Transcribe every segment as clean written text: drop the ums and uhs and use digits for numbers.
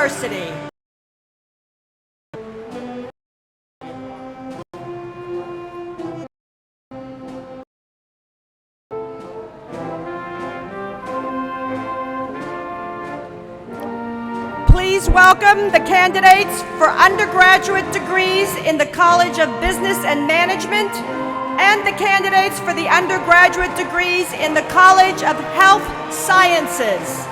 University. Please welcome the candidates for undergraduate degrees in the College of Business and Management and the candidates for the undergraduate degrees in the College of Health Sciences.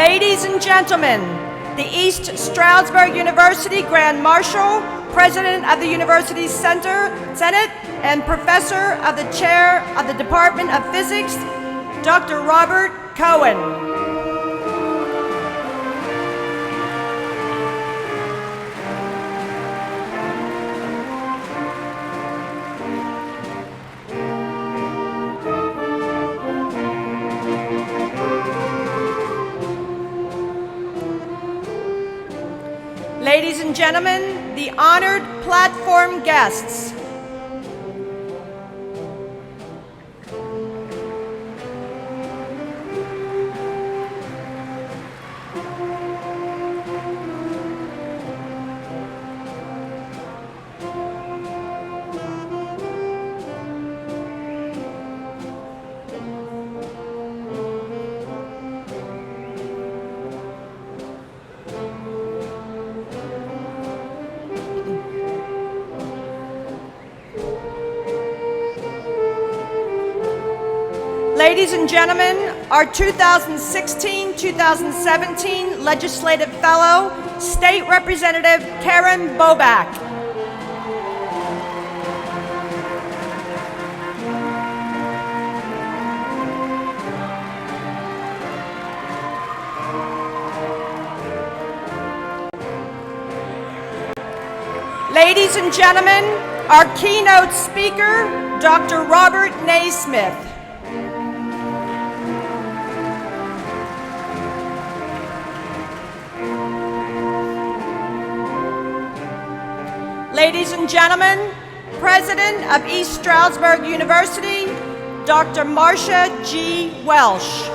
Ladies and gentlemen, the East Stroudsburg University Grand Marshal, President of the University Senate, and Professor of the Chair of the Department of Physics, Dr. Robert Cohen. Ladies and gentlemen, the honored platform guests. Ladies and gentlemen, our 2016-2017 Legislative Fellow, State Representative Karen Boback. Ladies and gentlemen, our keynote speaker, Dr. Robert Naismith. Ladies and gentlemen, President of East Stroudsburg University, Dr. Marcia G. Welsh.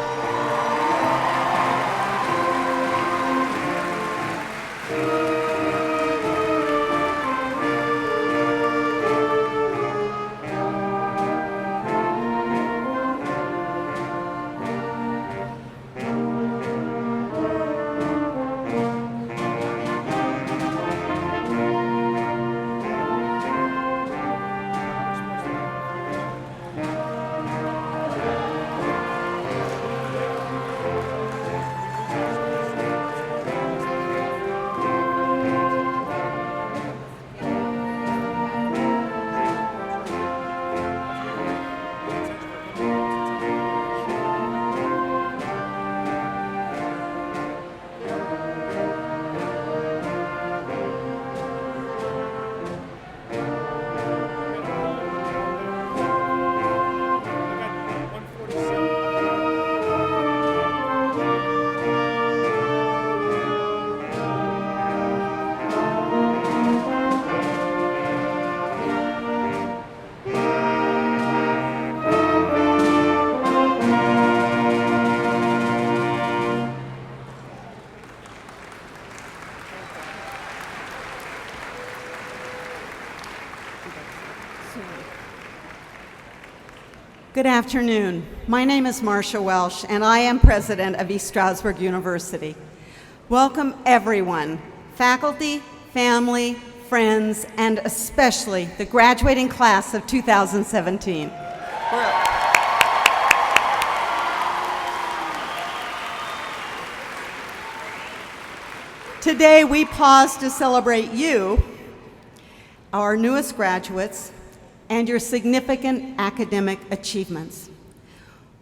Good afternoon. My name is Marcia Welsh, and I am president of East Stroudsburg University. Welcome, everyone, faculty, family, friends, and especially the graduating class of 2017. Today, we pause to celebrate you, our newest graduates, and your significant academic achievements.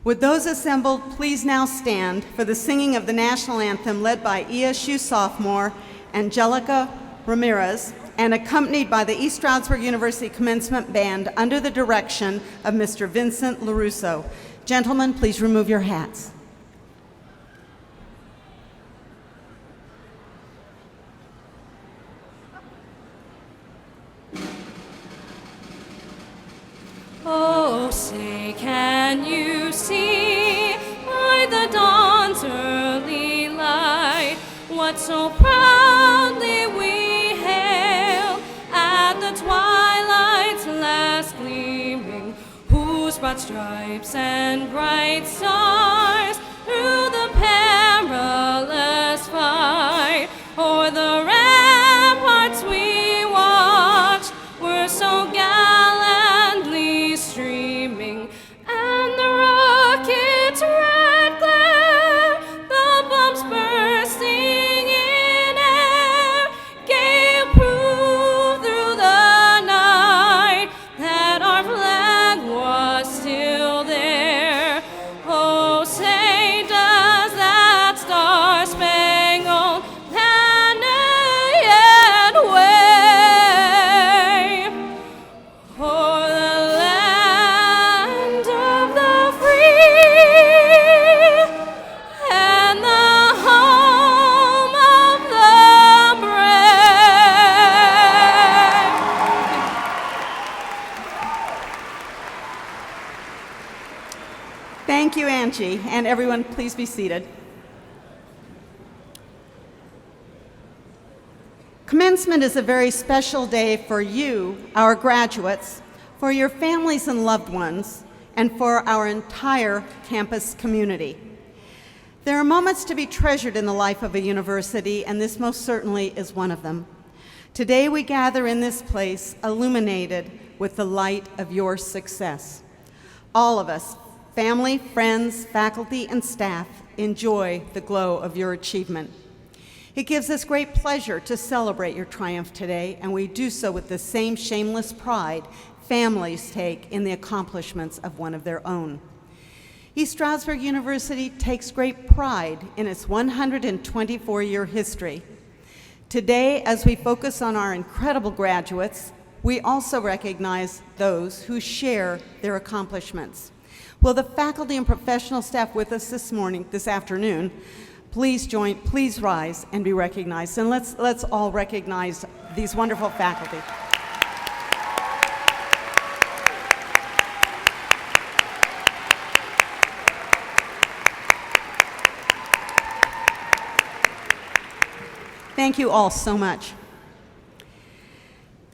Would those assembled please now stand for the singing of the national anthem led by ESU sophomore Angelica Ramirez and accompanied by the East Stroudsburg University Commencement Band under the direction of Mr. Vincent LaRusso. Gentlemen, please remove your hats. Oh, say, can you see by the dawn's early light what so proudly we hailed at the twilight's last gleaming, whose broad stripes and bright stars through the perilous fight o'er the ramparts we watched were so gallantly streaming, and the rocket's red glare, the bombs burst Thank you, Angie. And everyone, please be seated. Commencement is a very special day for you, our graduates, for your families and loved ones, and for our entire campus community. There are moments to be treasured in the life of a university, and this most certainly is one of them. Today we gather in this place illuminated with the light of your success. All of us, family, friends, faculty, and staff, enjoy the glow of your achievement. It gives us great pleasure to celebrate your triumph today, and we do so with the same shameless pride families take in the accomplishments of one of their own. East Stroudsburg University takes great pride in its 124-year history. Today, as we focus on our incredible graduates, we also recognize those who share their accomplishments. Will the faculty and professional staff with us this afternoon, please rise and be recognized. And let's all recognize these wonderful faculty. Thank you all so much.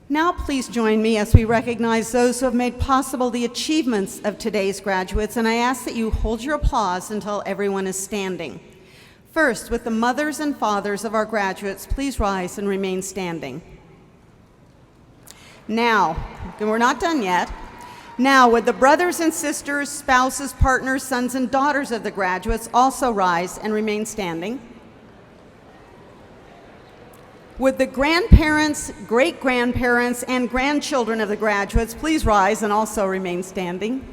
Now please join me as we recognize those who have made possible the achievements of today's graduates, and I ask that you hold your applause until everyone is standing. First, with the mothers and fathers of our graduates, please rise and remain standing. Now, and we're not done yet. Now, would the brothers and sisters, spouses, partners, sons and daughters of the graduates also rise and remain standing? Would the grandparents, great-grandparents, and grandchildren of the graduates please rise and also remain standing?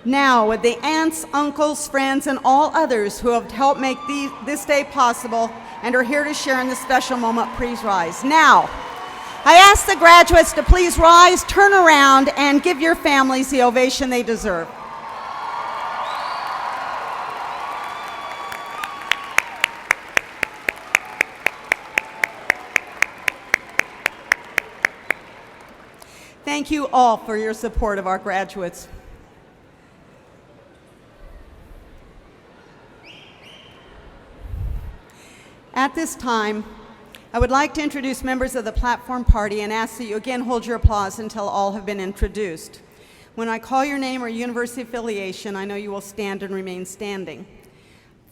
Now, would the aunts, uncles, friends, and all others who have helped make this day possible and are here to share in this special moment, please rise. Now, I ask the graduates to please rise, turn around, and give your families the ovation they deserve. Thank you all for your support of our graduates. At this time, I would like to introduce members of the platform party and ask that you again hold your applause until all have been introduced. When I call your name or university affiliation, I know you will stand and remain standing.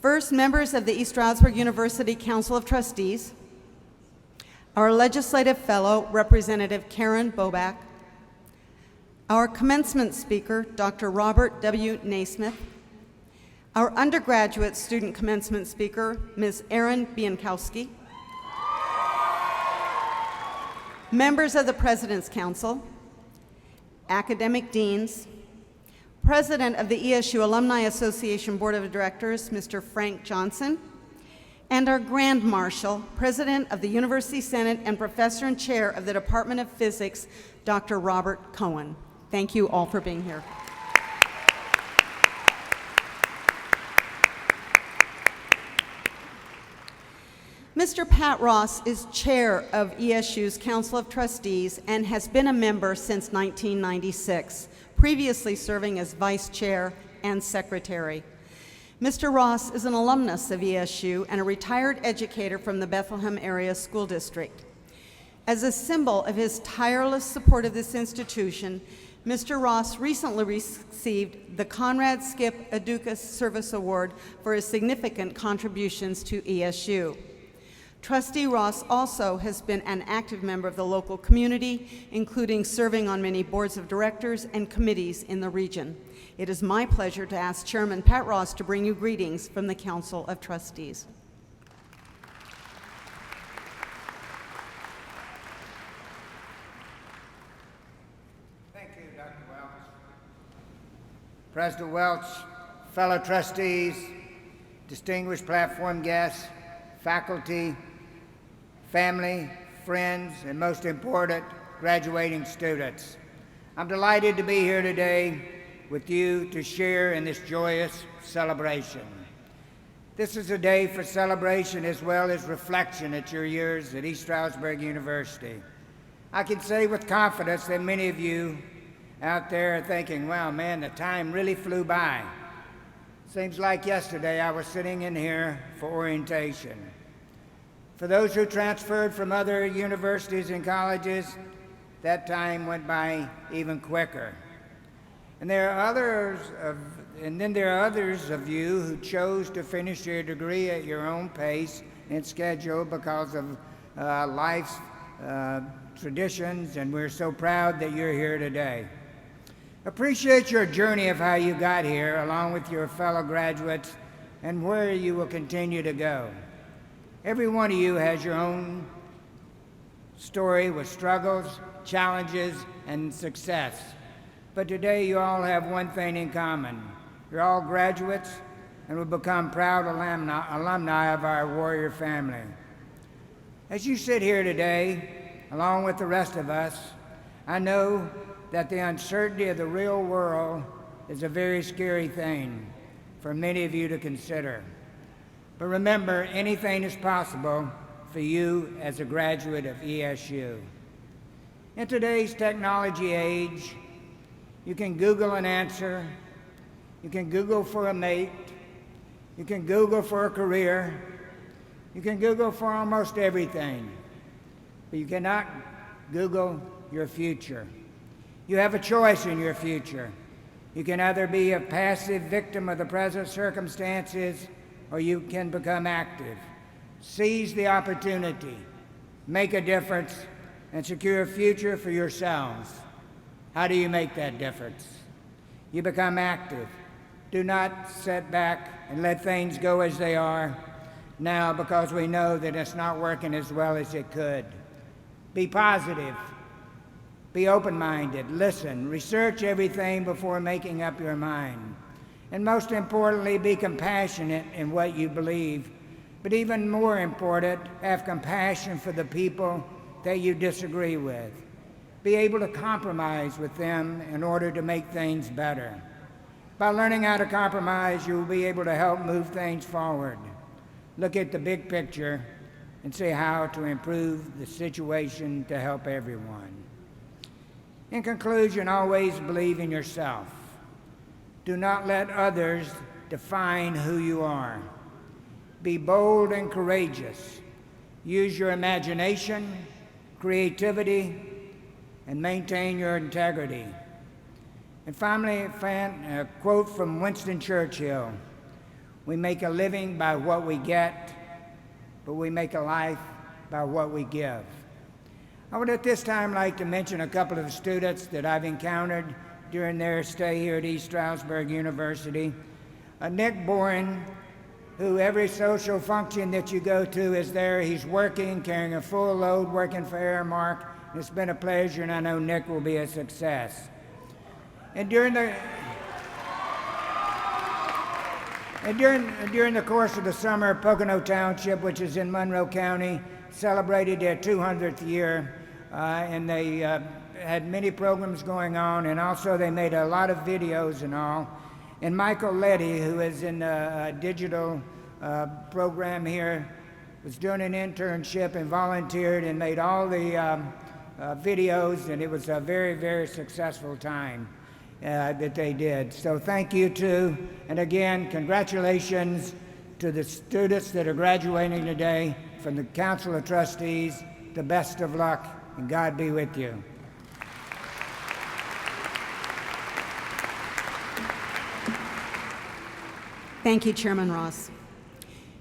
First, members of the East Stroudsburg University Council of Trustees, our legislative fellow, Representative Karen Boback, our commencement speaker, Dr. Robert W. Naismith, our undergraduate student commencement speaker, Ms. Erin Biankowski, members of the President's Council, academic deans, President of the ESU Alumni Association Board of Directors, Mr. Frank Johnson, and our Grand Marshal, President of the University Senate and Professor and Chair of the Department of Physics, Dr. Robert Cohen. Thank you all for being here. Mr. Pat Ross is chair of ESU's Council of Trustees and has been a member since 1996, previously serving as vice chair and secretary. Mr. Ross is an alumnus of ESU and a retired educator from the Bethlehem Area School District. As a symbol of his tireless support of this institution, Mr. Ross recently received the Conrad Skip Aducas Service Award for his significant contributions to ESU. Trustee Ross also has been an active member of the local community, including serving on many boards of directors and committees in the region. It is my pleasure to ask Chairman Pat Ross to bring you greetings from the Council of Trustees. Thank you, Dr. Welch. President Welch, fellow trustees, distinguished platform guests, faculty, family, friends, and most important, graduating students. I'm delighted to be here today with you to share in this joyous celebration. This is a day for celebration as well as reflection at your years at East Stroudsburg University. I can say with confidence that many of you out there thinking, wow, man, the time really flew by. Seems like yesterday I was sitting in here for orientation. For those who transferred from other universities and colleges, that time went by even quicker. And there are others of you who chose to finish your degree at your own pace and schedule because of life's traditions, and we're so proud that you're here today. Appreciate your journey of how you got here, along with your fellow graduates, and where you will continue to go. Every one of you has your own story with struggles, challenges, and success. But today you all have one thing in common. You're all graduates and will become proud alumni of our Warrior family. As you sit here today, along with the rest of us, I know that the uncertainty of the real world is a very scary thing for many of you to consider. But remember, anything is possible for you as a graduate of ESU. In today's technology age, you can Google an answer, you can Google for a mate, you can Google for a career, you can Google for almost everything, but you cannot Google your future. You have a choice in your future. You can either be a passive victim of the present circumstances, or you can become active. Seize the opportunity, make a difference, and secure a future for yourselves. How do you make that difference? You become active. Do not sit back and let things go as they are now because we know that it's not working as well as it could. Be positive. Be open-minded. Listen. Research everything before making up your mind. And most importantly, be compassionate in what you believe. But even more important, have compassion for the people that you disagree with. Be able to compromise with them in order to make things better. By learning how to compromise, you will be able to help move things forward. Look at the big picture and see how to improve the situation to help everyone. In conclusion, always believe in yourself. Do not let others define who you are. Be bold and courageous. Use your imagination, creativity, and maintain your integrity. And finally, a quote from Winston Churchill: "We make a living by what we get, but we make a life by what we give." I would at this time like to mention a couple of students that I've encountered during their stay here at East Stroudsburg University. Nick Boren, who every social function that you go to is there. He's working, carrying a full load, working for Airmark. It's been a pleasure, and I know Nick will be a success. And during the course of the summer, Pocono Township, which is in Monroe County, celebrated their 200th year, and they had many programs going on, and also they made a lot of videos and all. And Michael Letty, who is in a digital program here, was doing an internship and volunteered and made all the videos, and it was a very, very successful time that they did. So thank you too, and again, congratulations to the students that are graduating today. From the Council of Trustees, the best of luck, and God be with you. Thank you, Chairman Ross.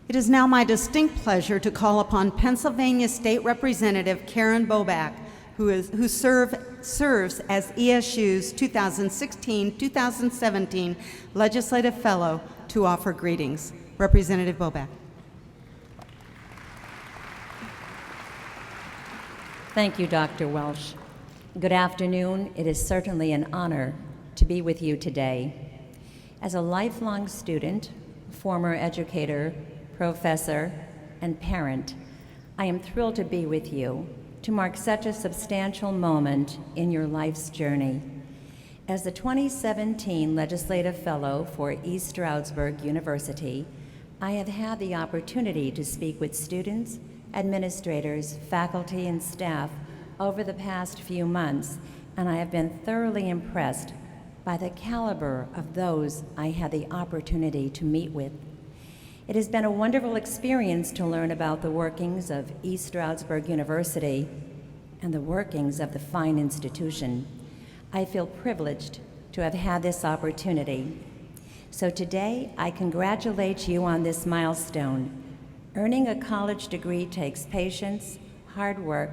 It is now my distinct pleasure to call upon Pennsylvania State Representative Karen Boback, who serves as ESU's 2016-2017 Legislative Fellow, to offer greetings. Representative Boback. Thank you, Dr. Welsh. Good afternoon. It is certainly an honor to be with you today. As a lifelong student, former educator, professor, and parent, I am thrilled to be with you to mark such a substantial moment in your life's journey. As the 2017 Legislative Fellow for East Stroudsburg University, I have had the opportunity to speak with students, administrators, faculty, and staff over the past few months and I have been thoroughly impressed by the caliber of those I had the opportunity to meet with. It has been a wonderful experience to learn about the workings of East Stroudsburg University and the workings of the fine institution. I feel privileged to have had this opportunity. So today, I congratulate you on this milestone. Earning a college degree takes patience, hard work,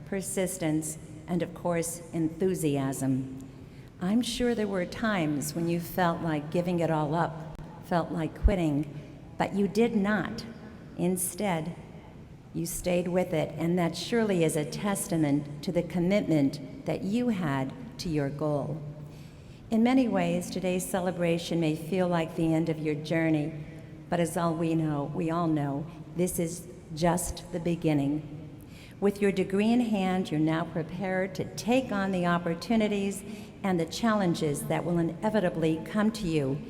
persistence, and of course, enthusiasm. I'm sure there were times when you felt like giving it all up, felt like quitting, but you did not. Instead, you stayed with it, and that surely is a testament to the commitment that you had to your goal. In many ways, today's celebration may feel like the end of your journey, but as we all know, this is just the beginning. With your degree in hand, you're now prepared to take on the opportunities and the challenges that will inevitably come to you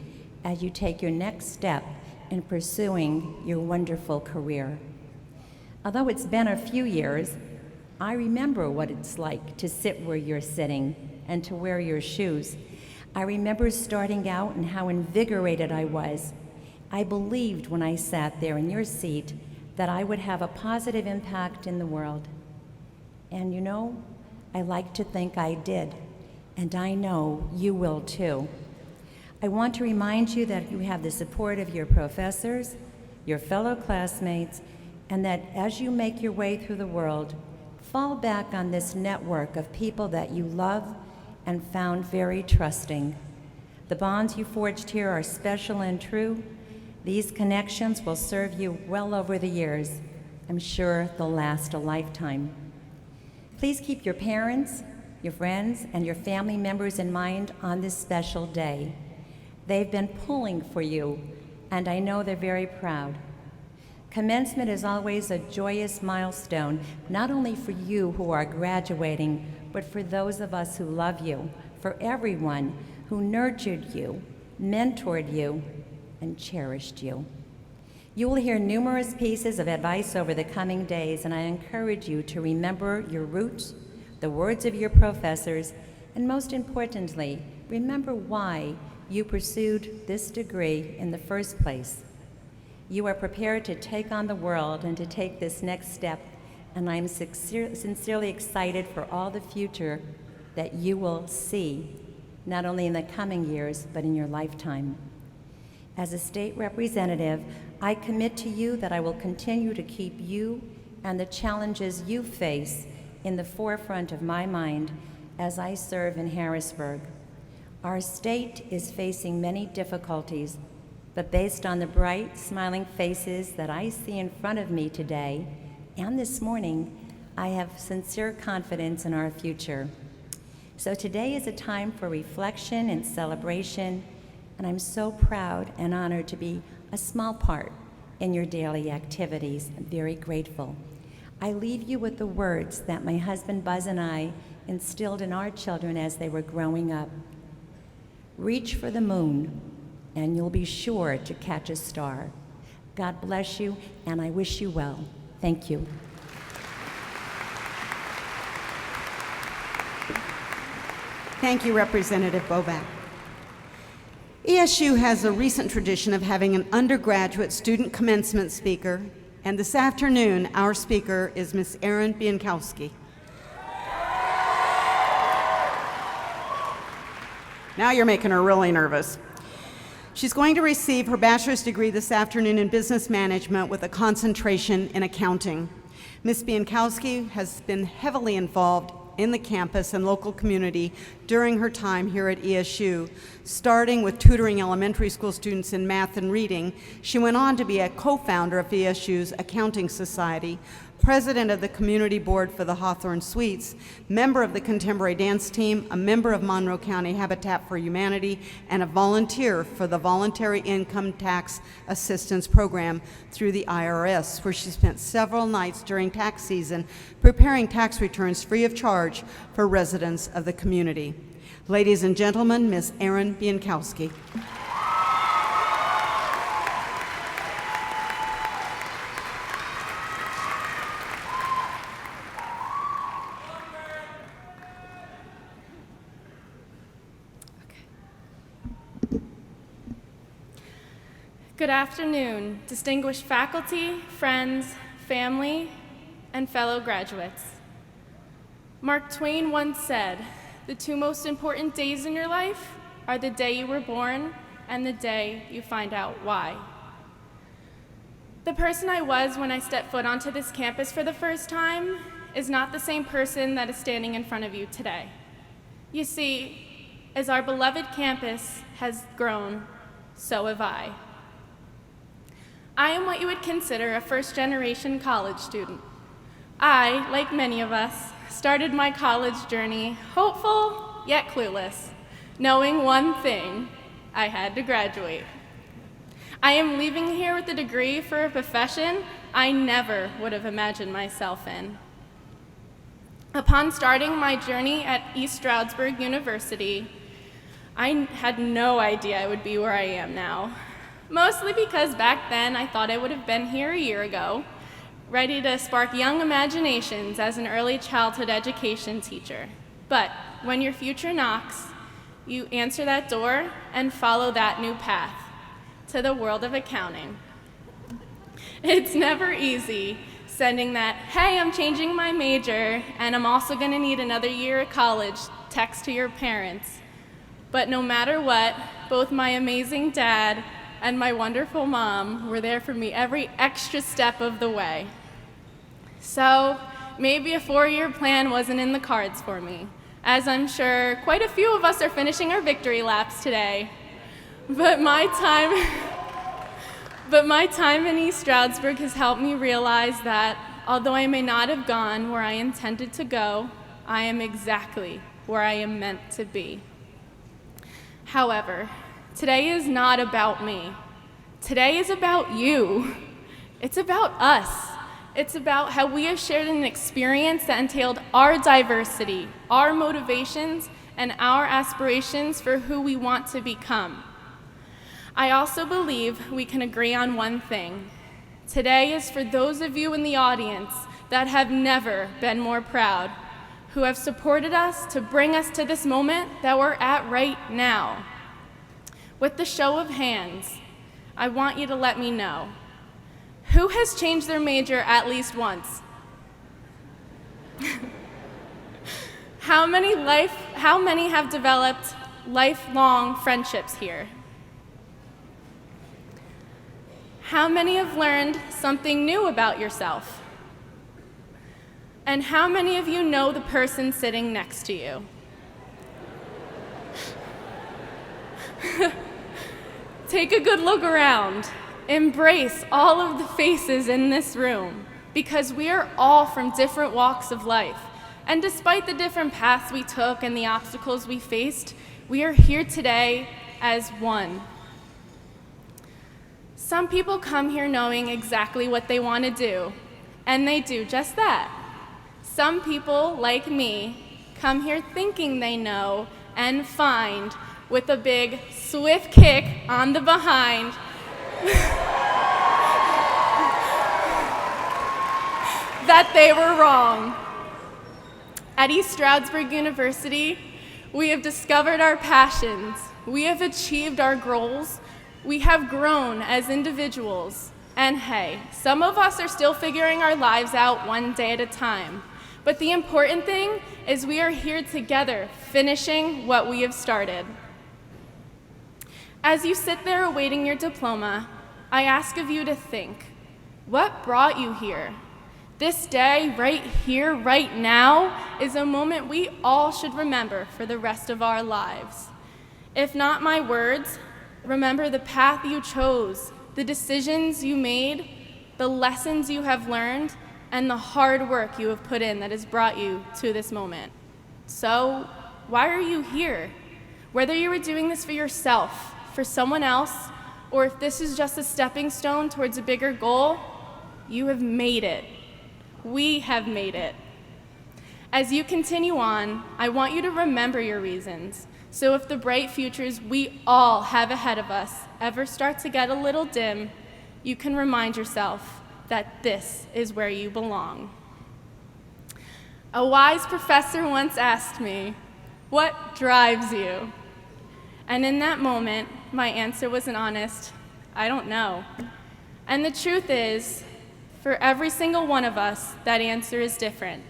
as you take your next step in pursuing your wonderful career. Although it's been a few years, I remember what it's like to sit where you're sitting and to wear your shoes. I remember starting out and how invigorated I was. I believed when I sat there in your seat that I would have a positive impact in the world. And you know, I like to think I did, and I know you will too. I want to remind you that you have the support of your professors, your fellow classmates, and that as you make your way through the world, fall back on this network of people that you love and found very trusting. The bonds you forged here are special and true. These connections will serve you well over the years. I'm sure they'll last a lifetime. Please keep your parents, your friends, and your family members in mind on this special day. They've been pulling for you, and I know they're very proud. Commencement is always a joyous milestone, not only for you who are graduating, but for those of us who love you, for everyone who nurtured you, mentored you, and cherished you. You will hear numerous pieces of advice over the coming days, and I encourage you to remember your roots, the words of your professors, and most importantly, remember why you pursued this degree in the first place. You are prepared to take on the world and to take this next step, and I'm sincerely excited for all the future that you will see, not only in the coming years, but in your lifetime. As a state representative, I commit to you that I will continue to keep you and the challenges you face in the forefront of my mind as I serve in Harrisburg. Our state is facing many difficulties, but based on the bright, smiling faces that I see in front of me today and this morning, I have sincere confidence in our future. So today is a time for reflection and celebration, and I'm so proud and honored to be a small part in your daily activities. I'm very grateful. I leave you with the words that my husband Buzz and I instilled in our children as they were growing up. Reach for the moon, and you'll be sure to catch a star. God bless you, and I wish you well. Thank you. Thank you, Representative Bovak. ESU has a recent tradition of having an undergraduate student commencement speaker, and this afternoon, our speaker is Ms. Erin Bienkowski. Now you're making her really nervous. She's going to receive her bachelor's degree this afternoon in business management with a concentration in accounting. Ms. Bienkowski has been heavily involved in the campus and local community during her time here at ESU. Starting with tutoring elementary school students in math and reading, she went on to be a co-founder of ESU's Accounting Society, president of the Community Board for the Hawthorne Suites, member of the Contemporary Dance Team, a member of Monroe County Habitat for Humanity, and a volunteer for the Voluntary Income Tax Assistance Program through the IRS, where she spent several nights during tax season preparing tax returns free of charge for residents of the community. Ladies and gentlemen, Ms. Erin Bienkowski. Good afternoon, distinguished faculty, friends, family, and fellow graduates. Mark Twain once said, "The two most important days in your life are the day you were born and the day you find out why." The person I was when I stepped foot onto this campus for the first time is not the same person that is standing in front of you today. You see, as our beloved campus has grown, so have I. I am what you would consider a first-generation college student. I, like many of us, started my college journey hopeful yet clueless, knowing one thing: I had to graduate. I am leaving here with a degree for a profession I never would have imagined myself in. Upon starting my journey at East Stroudsburg University, I had no idea I would be where I am now. Mostly because back then I thought I would have been here a year ago, ready to spark young imaginations as an early childhood education teacher. But when your future knocks, you answer that door and follow that new path to the world of accounting. It's never easy sending that, "Hey, I'm changing my major and I'm also gonna need another year of college" text to your parents. But no matter what, both my amazing dad and my wonderful mom were there for me every extra step of the way. So maybe a 4-year plan wasn't in the cards for me, as I'm sure quite a few of us are finishing our victory laps today. But my time in East Stroudsburg has helped me realize that although I may not have gone where I intended to go, I am exactly where I am meant to be. However, today is not about me. Today is about you. It's about us. It's about how we have shared an experience that entailed our diversity, our motivations, and our aspirations for who we want to become. I also believe we can agree on one thing. Today is for those of you in the audience that have never been more proud, who have supported us to bring us to this moment that we're at right now. With the show of hands, I want you to let me know, who has changed their major at least once? How many have developed lifelong friendships here? How many have learned something new about yourself? And how many of you know the person sitting next to you? Take a good look around. Embrace all of the faces in this room, because we are all from different walks of life. And despite the different paths we took and the obstacles we faced, we are here today as one. Some people come here knowing exactly what they want to do, and they do just that. Some people, like me, come here thinking they know and find, with a big, swift kick on the behind, that they were wrong. At East Stroudsburg University, we have discovered our passions, we have achieved our goals, we have grown as individuals, and hey, some of us are still figuring our lives out one day at a time. But the important thing is we are here together, finishing what we have started. As you sit there awaiting your diploma, I ask of you to think, what brought you here? This day, right here, right now, is a moment we all should remember for the rest of our lives. If not my words, remember the path you chose, the decisions you made, the lessons you have learned, and the hard work you have put in that has brought you to this moment. So, why are you here? Whether you were doing this for yourself, for someone else, or if this is just a stepping stone towards a bigger goal, you have made it. We have made it. As you continue on, I want you to remember your reasons. So if the bright futures we all have ahead of us ever start to get a little dim, you can remind yourself that this is where you belong. A wise professor once asked me, "What drives you?" And in that moment, my answer was an honest, I don't know. And the truth is, for every single one of us, that answer is different.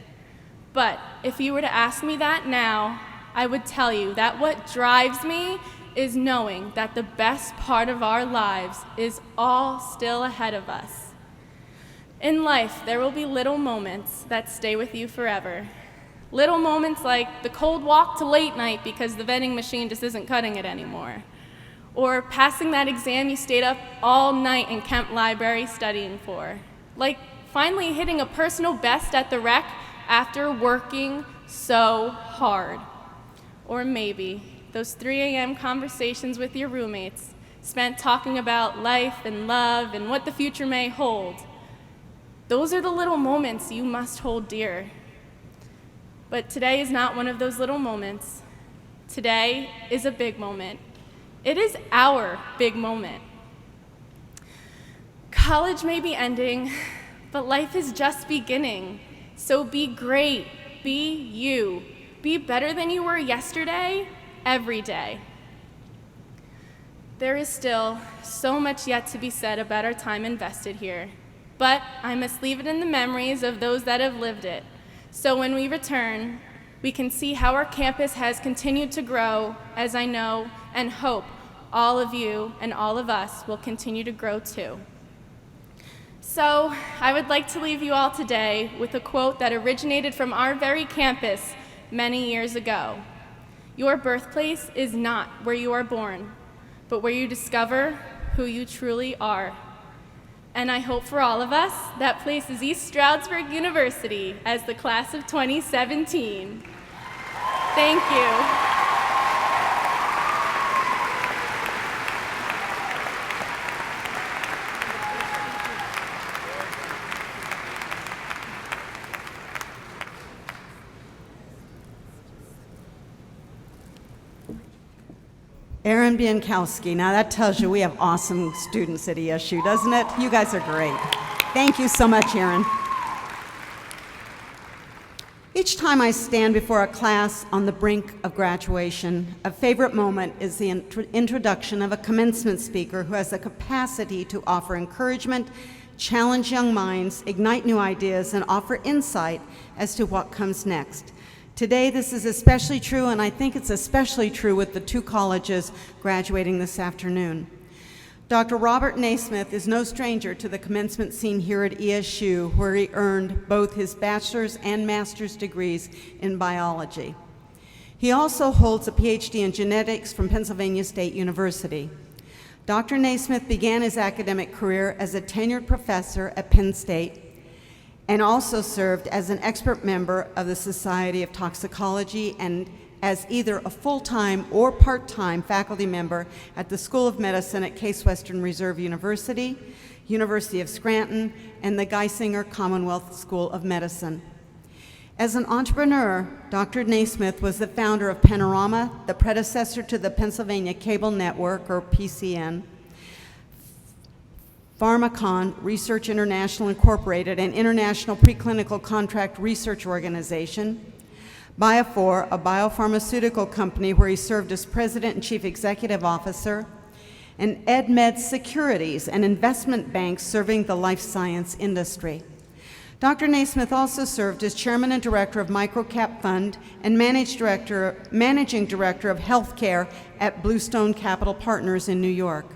But if you were to ask me that now, I would tell you that what drives me is knowing that the best part of our lives is all still ahead of us. In life, there will be little moments that stay with you forever. Little moments like the cold walk to late night because the vending machine just isn't cutting it anymore. Or passing that exam you stayed up all night in Kemp Library studying for. Like finally hitting a personal best at the rec after working so hard. Or maybe those 3 a.m. conversations with your roommates spent talking about life and love and what the future may hold. Those are the little moments you must hold dear. But today is not one of those little moments. Today is a big moment. It is our big moment. College may be ending, but life is just beginning. So be great, be you, be better than you were yesterday, every day. There is still so much yet to be said about our time invested here, but I must leave it in the memories of those that have lived it. So when we return, we can see how our campus has continued to grow, as I know and hope all of you and all of us will continue to grow too. So I would like to leave you all today with a quote that originated from our very campus many years ago. Your birthplace is not where you are born, but where you discover who you truly are. And I hope for all of us, that place is East Stroudsburg University as the class of 2017. Thank you. Erin Biankowski. Now that tells you we have awesome students at ESU, doesn't it? You guys are great. Thank you so much, Erin. Each time I stand before a class on the brink of graduation, a favorite moment is the introduction of a commencement speaker who has the capacity to offer encouragement, challenge young minds, ignite new ideas, and offer insight as to what comes next. Today, this is especially true, and I think it's especially true with the 2 colleges graduating this afternoon. Dr. Robert Naismith is no stranger to the commencement scene here at ESU, where he earned both his bachelor's and master's degrees in biology. He also holds a PhD in genetics from Pennsylvania State University. Dr. Naismith began his academic career as a tenured professor at Penn State, and also served as an expert member of the Society of Toxicology and as either a full-time or part-time faculty member at the School of Medicine at Case Western Reserve University, University of Scranton, and the Geisinger Commonwealth School of Medicine. As an entrepreneur, Dr. Naismith was the founder of Panorama, the predecessor to the Pennsylvania Cable Network, or PCN, Pharmacon Research International Incorporated, an international preclinical contract research organization, Biofor, a biopharmaceutical company where he served as president and chief executive officer, and EdMed Securities, an investment bank serving the life science industry. Dr. Naismith also served as chairman and director of Microcap Fund and managing director of healthcare at Bluestone Capital Partners in New York.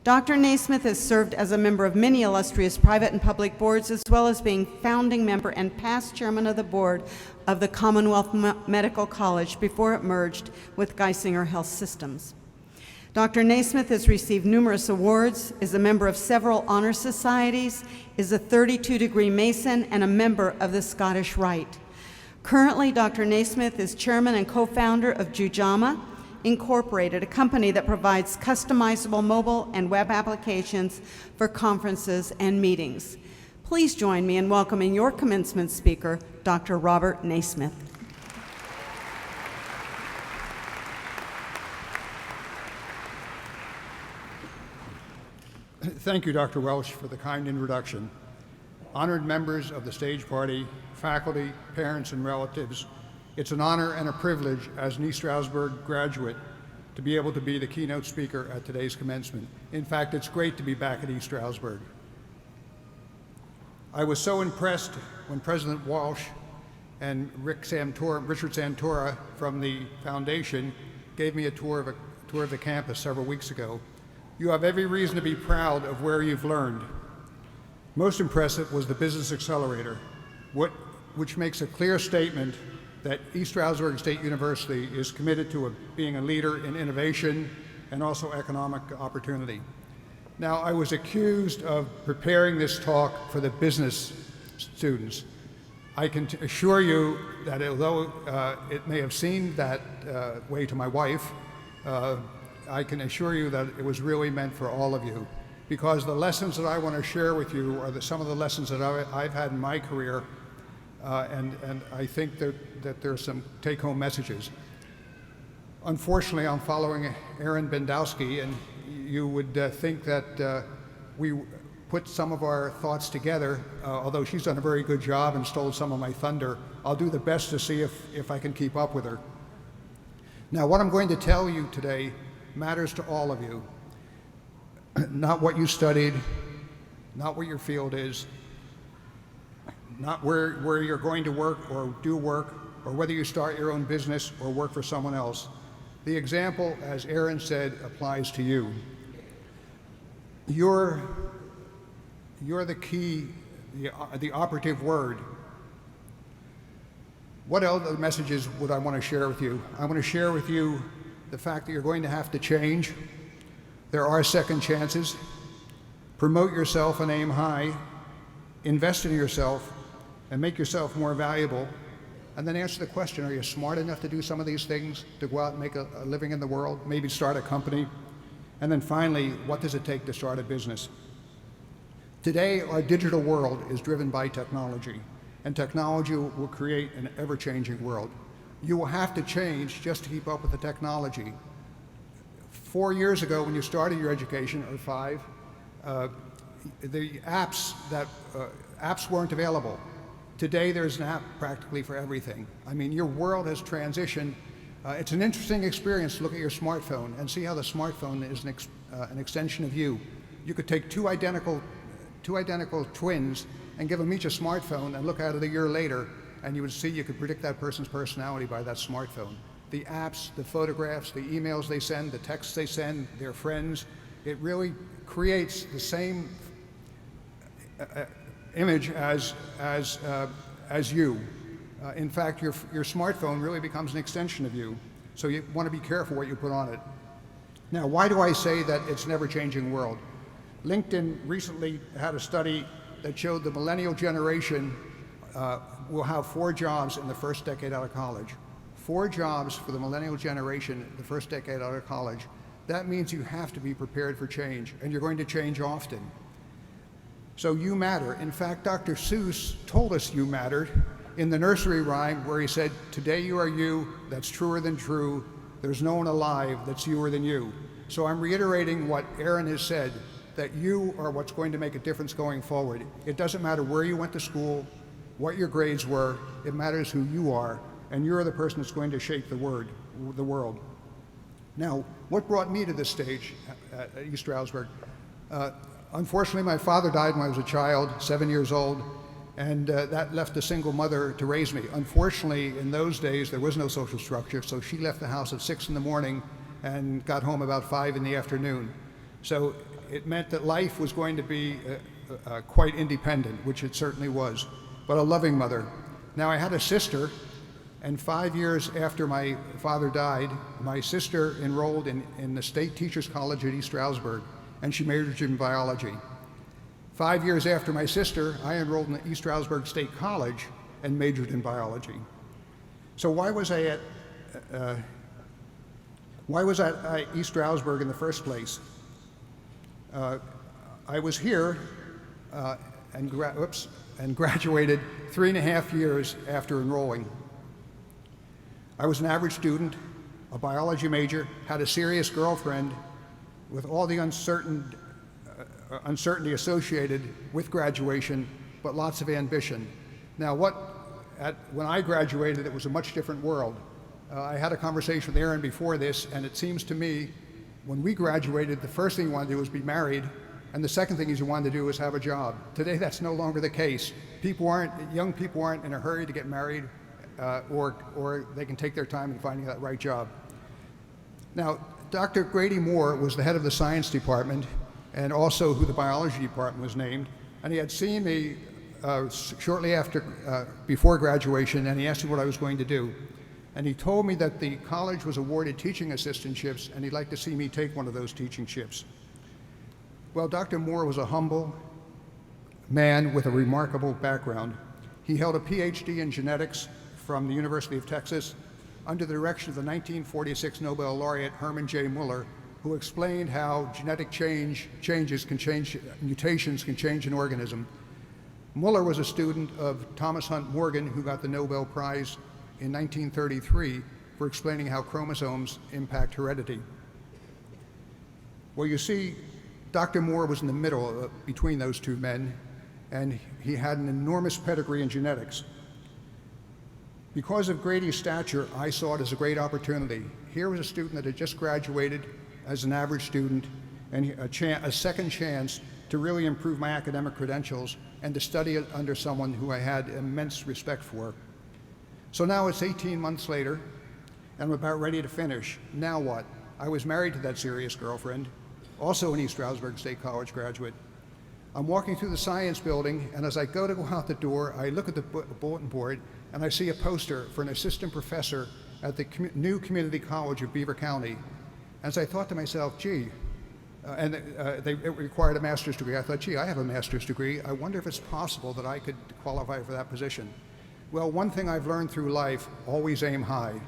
Dr. Naismith has served as a member of many illustrious private and public boards, as well as being founding member and past chairman of the board of the Commonwealth Medical College before it merged with Geisinger Health Systems. Dr. Naismith has received numerous awards, is a member of several honor societies, is a 32-degree Mason, and a member of the Scottish Rite. Currently, Dr. Naismith is chairman and co-founder of Jujama Incorporated, a company that provides customizable mobile and web applications for conferences and meetings. Please join me in welcoming your commencement speaker, Dr. Robert Naismith. Thank you, Dr. Welsh, for the kind introduction. Honored members of the stage party, faculty, parents, and relatives, it's an honor and a privilege as an East Stroudsburg graduate to be able to be the keynote speaker at today's commencement. In fact, it's great to be back at East Stroudsburg. I was so impressed when President Walsh and Richard Santora from the foundation gave me a tour of the campus several weeks ago. You have every reason to be proud of where you've learned. Most impressive was the Business Accelerator, which makes a clear statement that East Stroudsburg State University is committed to being a leader in innovation and also economic opportunity. Now, I was accused of preparing this talk for the business students. I can assure you that although it may have seemed that way to my wife, I can assure you that it was really meant for all of you, because the lessons that I want to share with you are some of the lessons that I've had in my career, and I think that there are some take-home messages. Unfortunately, I'm following Erin Bendowski, and you would think that we put some of our thoughts together, although she's done a very good job and stole some of my thunder. I'll do the best to see if I can keep up with her. Now, what I'm going to tell you today matters to all of you. Not what you studied, not what your field is, not where you're going to work or do work, or whether you start your own business or work for someone else. The example, as Erin said, applies to you. You're the key, the operative word. What other messages would I want to share with you? I want to share with you the fact that you're going to have to change. There are second chances. Promote yourself and aim high. Invest in yourself and make yourself more valuable. And then answer the question, are you smart enough to do some of these things, to go out and make a living in the world, maybe start a company? And then finally, what does it take to start a business? Today, our digital world is driven by technology, and technology will create an ever-changing world. You will have to change just to keep up with the technology. 4 years ago, when you started your education, or 5, the apps weren't available. Today, there's an app practically for everything. I mean, your world has transitioned. It's an interesting experience to look at your smartphone and see how the smartphone is an extension of you. You could take two identical twins and give them each a smartphone and look at it a year later, and you would see you could predict that person's personality by that smartphone. The apps, the photographs, the emails they send, the texts they send, their friends, it really creates the same image as you. In fact, your smartphone really becomes an extension of you, so you want to be careful what you put on it. Now, why do I say that it's an ever-changing world? LinkedIn recently had a study that showed the millennial generation will have 4 jobs in the first decade out of college. 4 jobs for the millennial generation the first decade out of college. That means you have to be prepared for change, and you're going to change often. So you matter. In fact, Dr. Seuss told us you mattered in the nursery rhyme where he said, "Today you are you, that's truer than true. There's no one alive that's youer than you." So I'm reiterating what Erin has said, that you are what's going to make a difference going forward. It doesn't matter where you went to school, what your grades were, it matters who you are, and you're the person that's going to shape the world. Now, what brought me to this stage at East Stroudsburg? Unfortunately, my father died when I was a child, 7 years old, and that left a single mother to raise me. Unfortunately, in those days, there was no social structure, so she left the house at 6 in the morning and got home about 5 in the afternoon. So it meant that life was going to be quite independent, which it certainly was, but a loving mother. Now, I had a sister, and 5 years after my father died, my sister enrolled in the State Teachers College at East Stroudsburg, and she majored in biology. 5 years after my sister, I enrolled in the East Stroudsburg State College and majored in biology. So why was I at East Stroudsburg in the first place? I was here and graduated 3.5 years after enrolling. I was an average student, a biology major, had a serious girlfriend with all the uncertainty associated with graduation, but lots of ambition. Now, when I graduated, it was a much different world. I had a conversation with Aaron before this, and it seems to me when we graduated, the first thing you wanted to do was be married, and the second thing you wanted to do was have a job. Today, that's no longer the case. Young people aren't in a hurry to get married, or they can take their time in finding that right job. Now, Dr. Grady Moore was the head of the science department, and also who the biology department was named, and he had seen me shortly before graduation, and he asked me what I was going to do. And he told me that the college was awarded teaching assistantships, and he'd like to see me take one of those teachingships. Well, Dr. Moore was a humble man with a remarkable background. He held a PhD in genetics from the University of Texas under the direction of the 1946 Nobel laureate Herman J. Muller, who explained how genetic mutations can change an organism. Muller was a student of Thomas Hunt Morgan, who got the Nobel Prize in 1933 for explaining how chromosomes impact heredity. Well, you see, Dr. Moore was in the middle between those two men, and he had an enormous pedigree in genetics. Because of Grady's stature, I saw it as a great opportunity. Here was a student that had just graduated as an average student, and a second chance to really improve my academic credentials and to study under someone who I had immense respect for. So now it's 18 months later, and I'm about ready to finish. Now what? I was married to that serious girlfriend, also an East Stroudsburg State College graduate. I'm walking through the science building, and as I go out the door, I look at the bulletin board, and I see a poster for an assistant professor at the new community college of Beaver County. As I thought to myself, gee, it required a master's degree. I thought, gee, I have a master's degree. I wonder if it's possible that I could qualify for that position. Well, one thing I've learned through life, always aim high.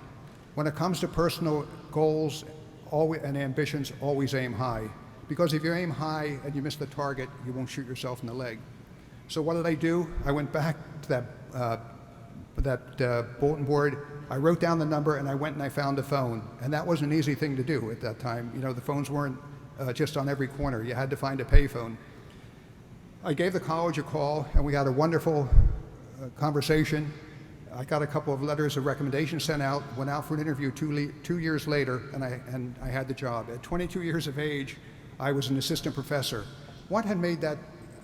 When it comes to personal goals and ambitions, always aim high. Because if you aim high and you miss the target, you won't shoot yourself in the leg. So what did I do? I went back to that bulletin board. I wrote down the number, and I went and I found a phone. And that wasn't an easy thing to do at that time. You know, the phones weren't just on every corner. You had to find a payphone. I gave the college a call, and we had a wonderful conversation. I got a couple of letters of recommendation sent out, went out for an interview 2 years later, and I had the job. At 22 years of age, I was an assistant professor. What had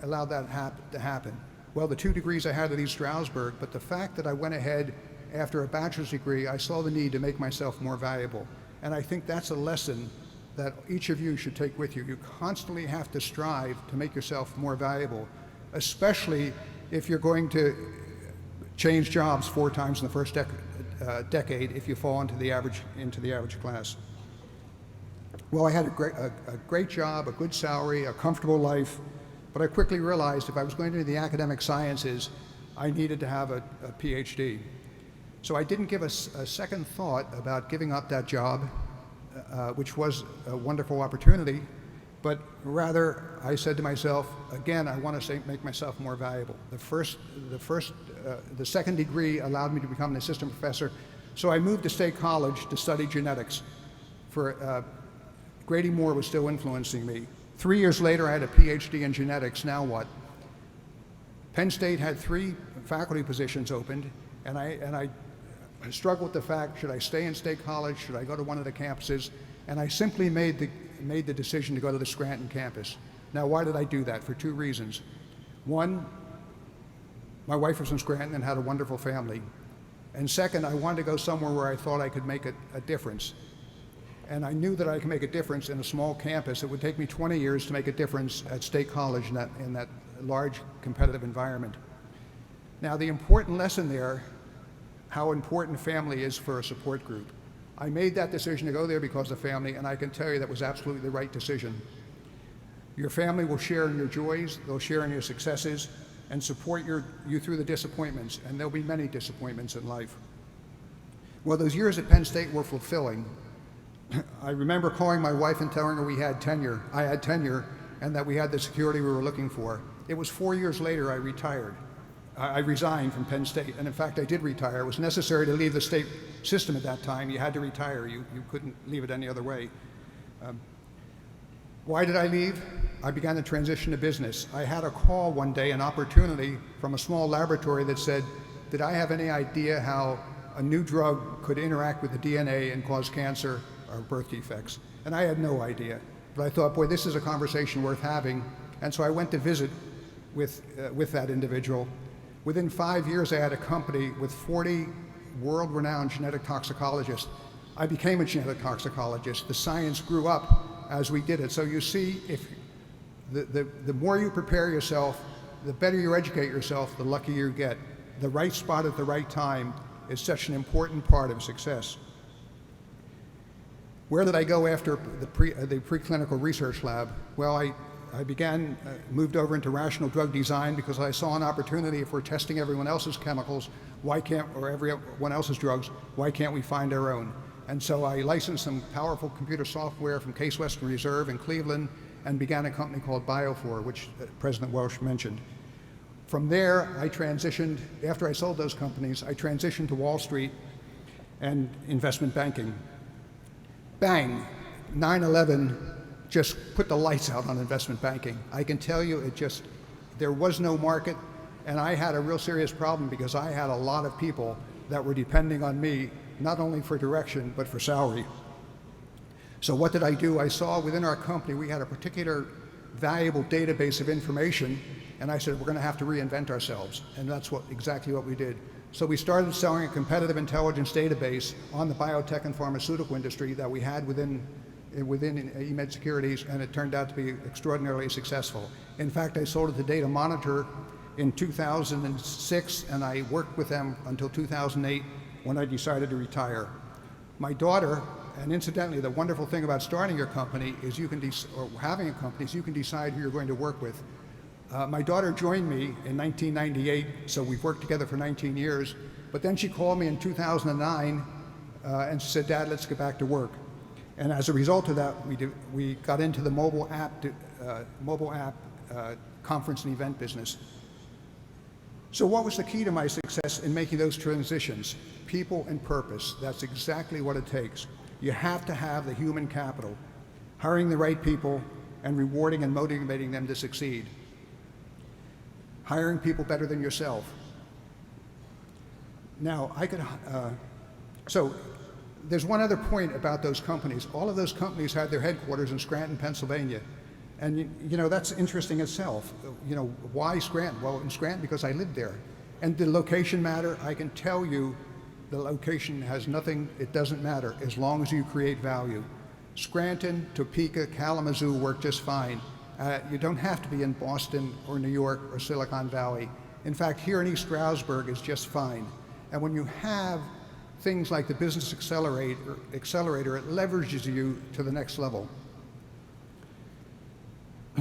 allowed that to happen? Well, the 2 degrees I had at East Stroudsburg, but the fact that I went ahead after a bachelor's degree, I saw the need to make myself more valuable. And I think that's a lesson that each of you should take with you. You constantly have to strive to make yourself more valuable, especially if you're going to change jobs 4 times in the first decade if you fall into the average class. Well, I had a great job, a good salary, a comfortable life, but I quickly realized if I was going to do the academic sciences, I needed to have a PhD. So I didn't give a second thought about giving up that job, which was a wonderful opportunity, but rather I said to myself, again, I want to make myself more valuable. The second degree allowed me to become an assistant professor, so I moved to State College to study genetics. Grady Moore was still influencing me. 3 years later, I had a PhD in genetics. Now what? Penn State had 3 faculty positions opened, and I struggled with the fact, should I stay in State College? Should I go to one of the campuses? And I simply made the decision to go to the Scranton campus. Now, why did I do that? For 2 reasons. One, my wife was from Scranton and had a wonderful family. And second, I wanted to go somewhere where I thought I could make a difference. And I knew that I could make a difference in a small campus. It would take me 20 years to make a difference at State College in that large competitive environment. Now, the important lesson there, how important family is for a support group. I made that decision to go there because of family, and I can tell you that was absolutely the right decision. Your family will share in your joys, they'll share in your successes, and support you through the disappointments, and there'll be many disappointments in life. Well, those years at Penn State were fulfilling. I remember calling my wife and telling her I had tenure, and that we had the security we were looking for. It was 4 years later I retired. I resigned from Penn State, and in fact I did retire. It was necessary to leave the state system at that time. You had to retire. You couldn't leave it any other way. Why did I leave? I began to transition to business. I had a call one day, an opportunity from a small laboratory that said, did I have any idea how a new drug could interact with the DNA and cause cancer or birth defects. And I had no idea. But I thought, boy, this is a conversation worth having. And so I went to visit with that individual. Within 5 years, I had a company with 40 world-renowned genetic toxicologists. I became a genetic toxicologist. The science grew up as we did it. So you see, if the more you prepare yourself, the better you educate yourself, the luckier you get. The right spot at the right time is such an important part of success. Where did I go after the preclinical research lab? Well, I moved over into rational drug design because I saw an opportunity. If we're testing everyone else's chemicals, or everyone else's drugs, why can't we find our own? And so I licensed some powerful computer software from Case Western Reserve in Cleveland and began a company called Biofor, which President Welsh mentioned. From there, I transitioned, after I sold those companies, I transitioned to Wall Street and investment banking. Bang, 9/11 just put the lights out on investment banking. I can tell you there was no market, and I had a real serious problem because I had a lot of people that were depending on me, not only for direction, but for salary. So what did I do? I saw within our company, we had a particular valuable database of information, and I said, we're going to have to reinvent ourselves. And that's exactly what we did. So we started selling a competitive intelligence database on the biotech and pharmaceutical industry that we had within eMed Securities, and it turned out to be extraordinarily successful. In fact, I sold it to Data Monitor in 2006, and I worked with them until 2008 when I decided to retire. My daughter, and incidentally, the wonderful thing about starting your company is or having a company is you can decide who you're going to work with. My daughter joined me in 1998, so we've worked together for 19 years, but then she called me in 2009 and she said, Dad, let's get back to work. And as a result of that, we got into the mobile app conference and event business. So what was the key to my success in making those transitions? People and purpose. That's exactly what it takes. You have to have the human capital, hiring the right people and rewarding and motivating them to succeed. Hiring people better than yourself. Now, so there's one other point about those companies. All of those companies had their headquarters in Scranton, Pennsylvania. And that's interesting itself. Why Scranton? Well, in Scranton because I lived there. And did location matter? I can tell you the location has nothing, it doesn't matter as long as you create value. Scranton, Topeka, Kalamazoo work just fine. You don't have to be in Boston or New York or Silicon Valley. In fact, here in East Stroudsburg is just fine. And when you have things like the Business Accelerator, it leverages you to the next level.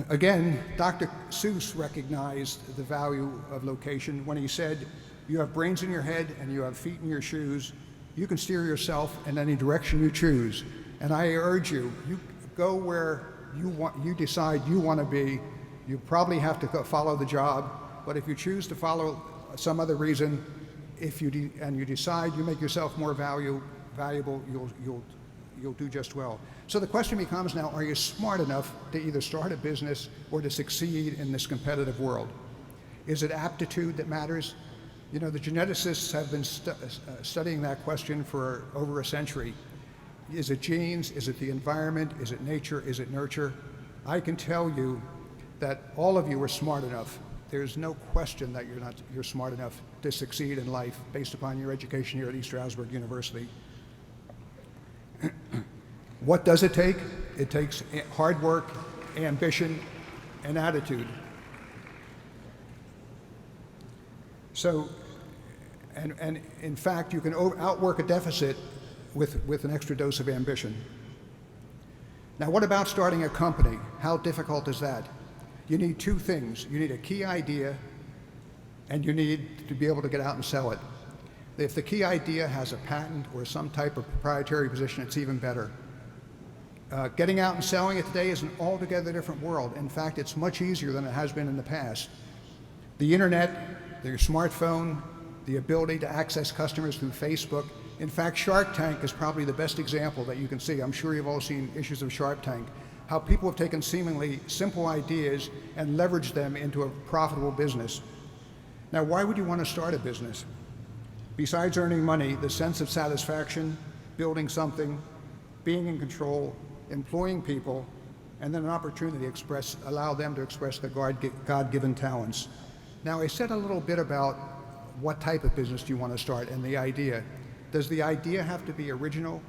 Again, Dr. Seuss recognized the value of location when he said, you have brains in your head and you have feet in your shoes. You can steer yourself in any direction you choose. And I urge you, you go where you decide you want to be. You probably have to follow the job, but if you choose to follow some other reason, and you decide you make yourself more valuable, you'll do just well. So the question becomes now, are you smart enough to either start a business or to succeed in this competitive world? Is it aptitude that matters? The geneticists have been studying that question for over a century. Is it genes? Is it the environment? Is it nature? Is it nurture? I can tell you that all of you are smart enough. There's no question that you're smart enough to succeed in life based upon your education here at East Stroudsburg University. What does it take? It takes hard work, ambition, and attitude. So, and in fact, you can outwork a deficit with an extra dose of ambition. Now, what about starting a company? How difficult is that? You need two things. You need a key idea, and you need to be able to get out and sell it. If the key idea has a patent or some type of proprietary position, it's even better. Getting out and selling it today is an altogether different world. In fact, it's much easier than it has been in the past. The internet, your smartphone, the ability to access customers through Facebook. In fact, Shark Tank is probably the best example that you can see. I'm sure you've all seen issues of Shark Tank. How people have taken seemingly simple ideas and leveraged them into a profitable business. Now, why would you want to start a business? Besides earning money, the sense of satisfaction, building something, being in control, employing people, and then an opportunity to allow them to express their God-given talents. Now, I said a little bit about what type of business do you want to start and the idea. Does the idea have to be original?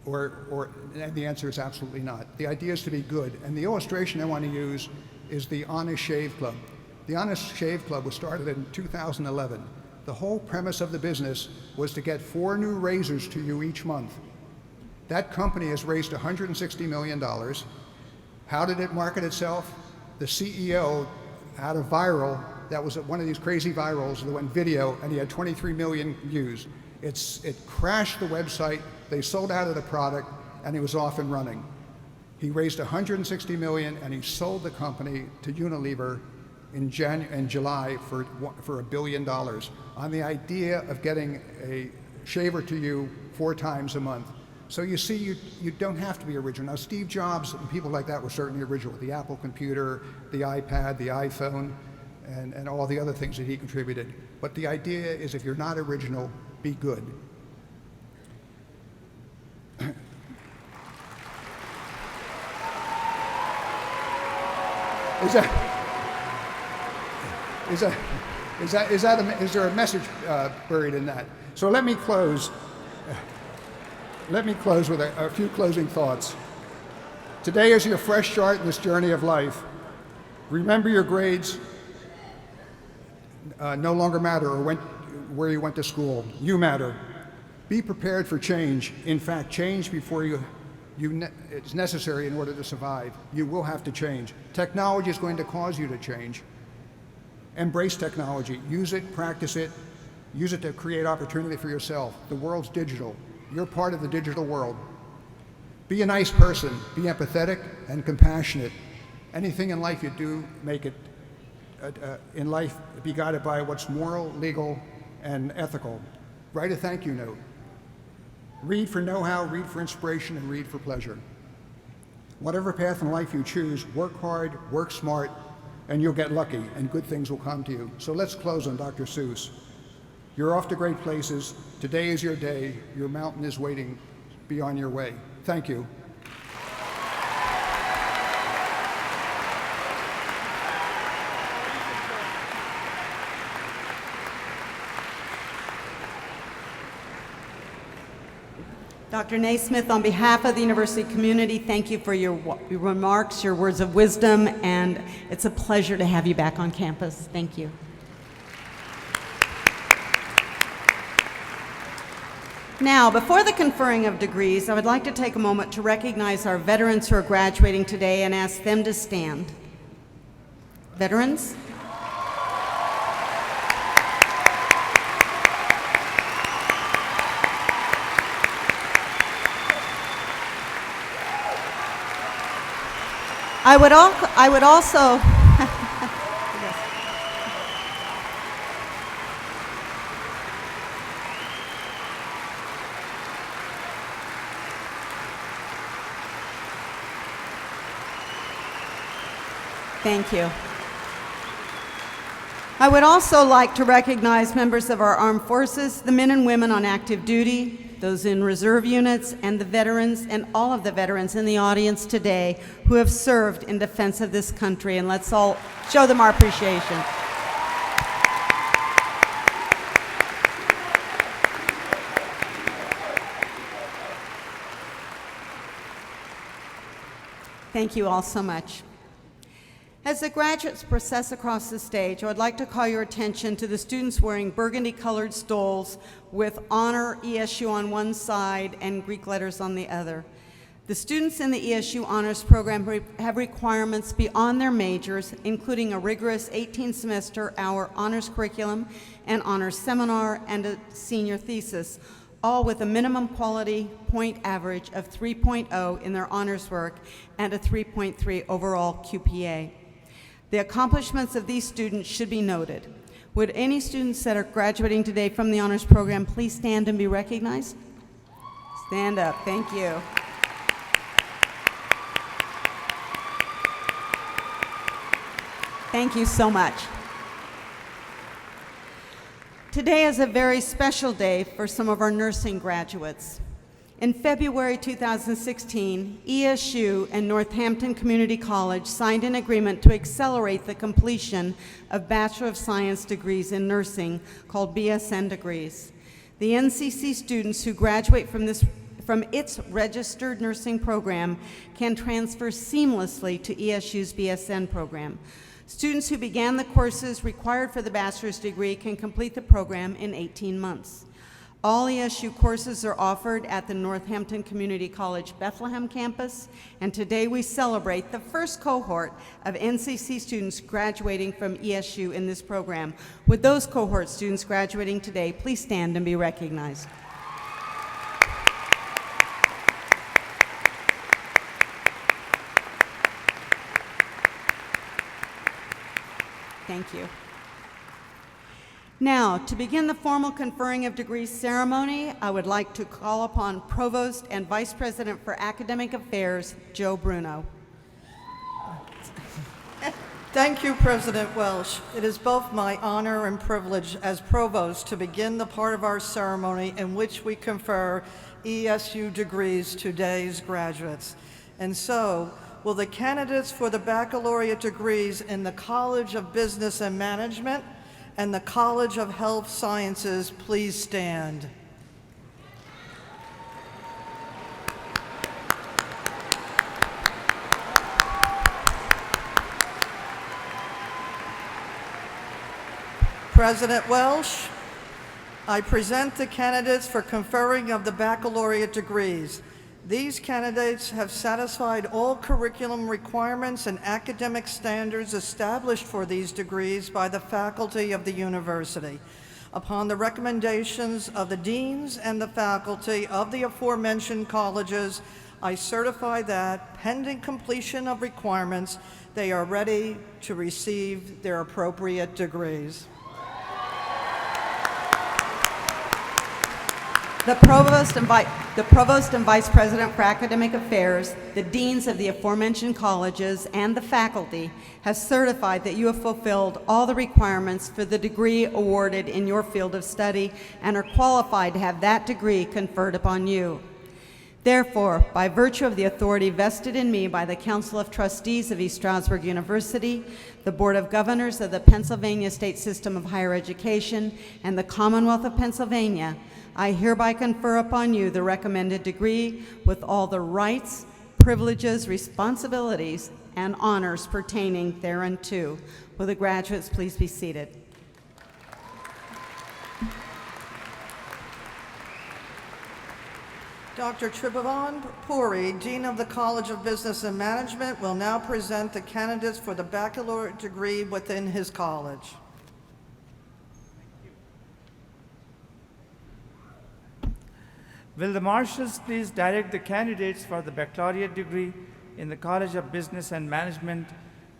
And the answer is absolutely not. The idea is to be good. And the illustration I want to use is the Honest Shave Club. The Honest Shave Club was started in 2011. The whole premise of the business was to get 4 new razors to you each month. That company has raised $160 million. How did it market itself? The CEO had a viral, that was one of these crazy virals that went video, and he had 23 million views. It crashed the website, they sold out of the product, and he was off and running. He raised $160 million, and he sold the company to Unilever in July for $1 billion on the idea of getting a shaver to you 4 times a month. So you see, you don't have to be original. Now, Steve Jobs and people like that were certainly original. The Apple computer, the iPad, the iPhone, and all the other things that he contributed. But the idea is, if you're not original, be good. Is there a message buried in that? So let me close. Let me close with a few closing thoughts. Today is your fresh start in this journey of life. Remember, your grades no longer matter, or where you went to school. You matter. Be prepared for change. In fact, change before it's necessary in order to survive. You will have to change. Technology is going to cause you to change. Embrace technology. Use it, practice it. Use it to create opportunity for yourself. The world's digital. You're part of the digital world. Be a nice person. Be empathetic and compassionate. Anything in life you do, make it in life be guided by what's moral, legal, and ethical. Write a thank you note. Read for know-how, read for inspiration, and read for pleasure. Whatever path in life you choose, work hard, work smart, and you'll get lucky, and good things will come to you. So let's close on Dr. Seuss. You're off to great places. Today is your day. Your mountain is waiting. Be on your way. Thank you. Dr. Naismith, on behalf of the university community, thank you for your remarks, your words of wisdom, and it's a pleasure to have you back on campus. Thank you. Now, before the conferring of degrees, I would like to take a moment to recognize our veterans who are graduating today and ask them to stand. Veterans? I would also Thank you. I would also like to recognize members of our armed forces, the men and women on active duty, those in reserve units, and the veterans, and all of the veterans in the audience today who have served in defense of this country, and let's all show them our appreciation. Thank you all so much. As the graduates process across the stage, I would like to call your attention to the students wearing burgundy-colored stoles with Honor ESU on one side and Greek letters on the other. The students in the ESU Honors Program have requirements beyond their majors, including a rigorous 18-semester-hour honors curriculum, an honors seminar, and a senior thesis, all with a minimum quality point average of 3.0 in their honors work and a 3.3 overall QPA. The accomplishments of these students should be noted. Would any students that are graduating today from the honors program please stand and be recognized? Stand up, thank you. Thank you so much. Today is a very special day for some of our nursing graduates. In February 2016, ESU and Northampton Community College signed an agreement to accelerate the completion of Bachelor of Science degrees in nursing called BSN degrees. The NCC students who graduate from its registered nursing program can transfer seamlessly to ESU's BSN program. Students who began the courses required for the bachelor's degree can complete the program in 18 months. All ESU courses are offered at the Northampton Community College Bethlehem campus, and today we celebrate the first cohort of NCC students graduating from ESU in this program. With those cohort students graduating today, please stand and be recognized. Thank you. Now, to begin the formal conferring of degrees ceremony, I would like to call upon Provost and Vice President for Academic Affairs, Joe Bruno. Thank you, President Welsh. It is both my honor and privilege as Provost to begin the part of our ceremony in which we confer ESU degrees to today's graduates. And so, will the candidates for the baccalaureate degrees in the College of Business and Management and the College of Health Sciences please stand? President Welsh, I present the candidates for conferring of the baccalaureate degrees. These candidates have satisfied all curriculum requirements and academic standards established for these degrees by the faculty of the university. Upon the recommendations of the deans and the faculty of the aforementioned colleges, I certify that, pending completion of requirements, they are ready to receive their appropriate degrees. The Provost and Vice President for Academic Affairs, the deans of the aforementioned colleges, and the faculty have certified that you have fulfilled all the requirements for the degree awarded in your field of study and are qualified to have that degree conferred upon you. Therefore, by virtue of the authority vested in me by the Council of Trustees of East Stroudsburg University, the Board of Governors of the Pennsylvania State System of Higher Education, and the Commonwealth of Pennsylvania, I hereby confer upon you the recommended degree with all the rights, privileges, responsibilities, and honors pertaining thereunto. Will the graduates please be seated? Dr. Tribhuvan Puri, Dean of the College of Business and Management, will now present the candidates for the baccalaureate degree within his college. Will the marshals please direct the candidates for the baccalaureate degree in the College of Business and Management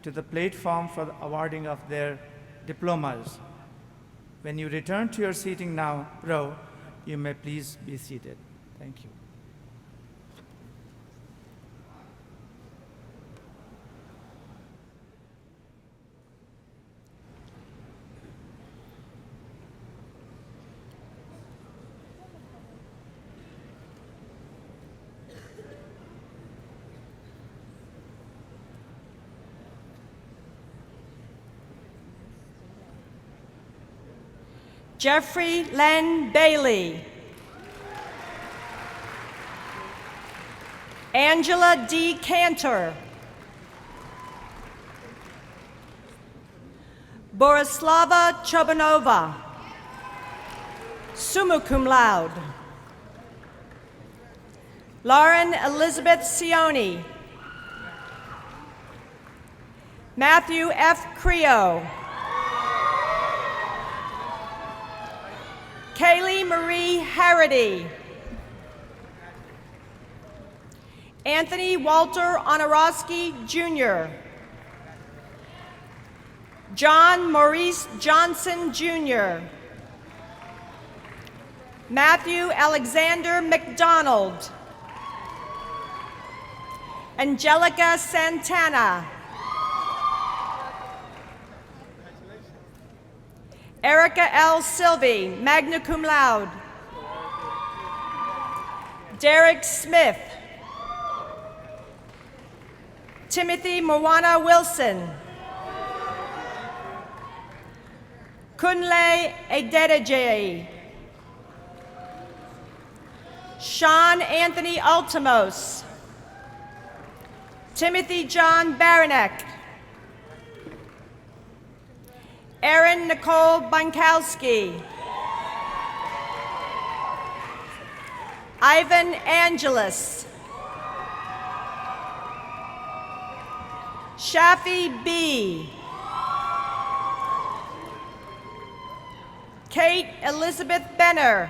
to the platform for the awarding of their diplomas. When you return to your seating row, you may please be seated. Thank you. Jeffrey Len Bailey. Angela D. Cantor. Borislava Chobanova, summa cum laude. Lauren Elizabeth Sioni. Matthew F. Creo. Kaylee Marie Harity. Anthony Walter Honorowski, Jr. John Maurice Johnson, Jr. Matthew Alexander McDonald. Angelica Santana. Erica L. Sylvie, magna cum laude. Derek Smith. Timothy Moana Wilson. Kunle Adedeji. Sean Anthony Ultimos. Timothy John Baranek. Erin Nicole Bankowski. Ivan Angelis. Shafi B. Kate Elizabeth Benner.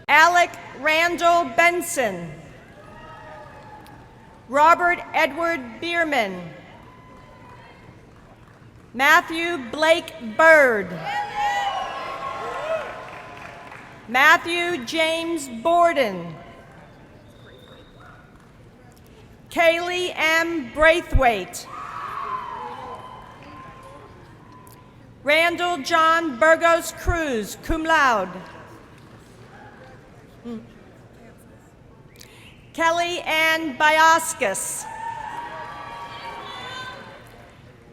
Alec Randall Benson. Robert Edward Bierman. Matthew Blake Bird. Matthew James Borden. Kaylee M. Braithwaite. Randall John Burgos Cruz, cum laude. Kelly Ann Bioscus.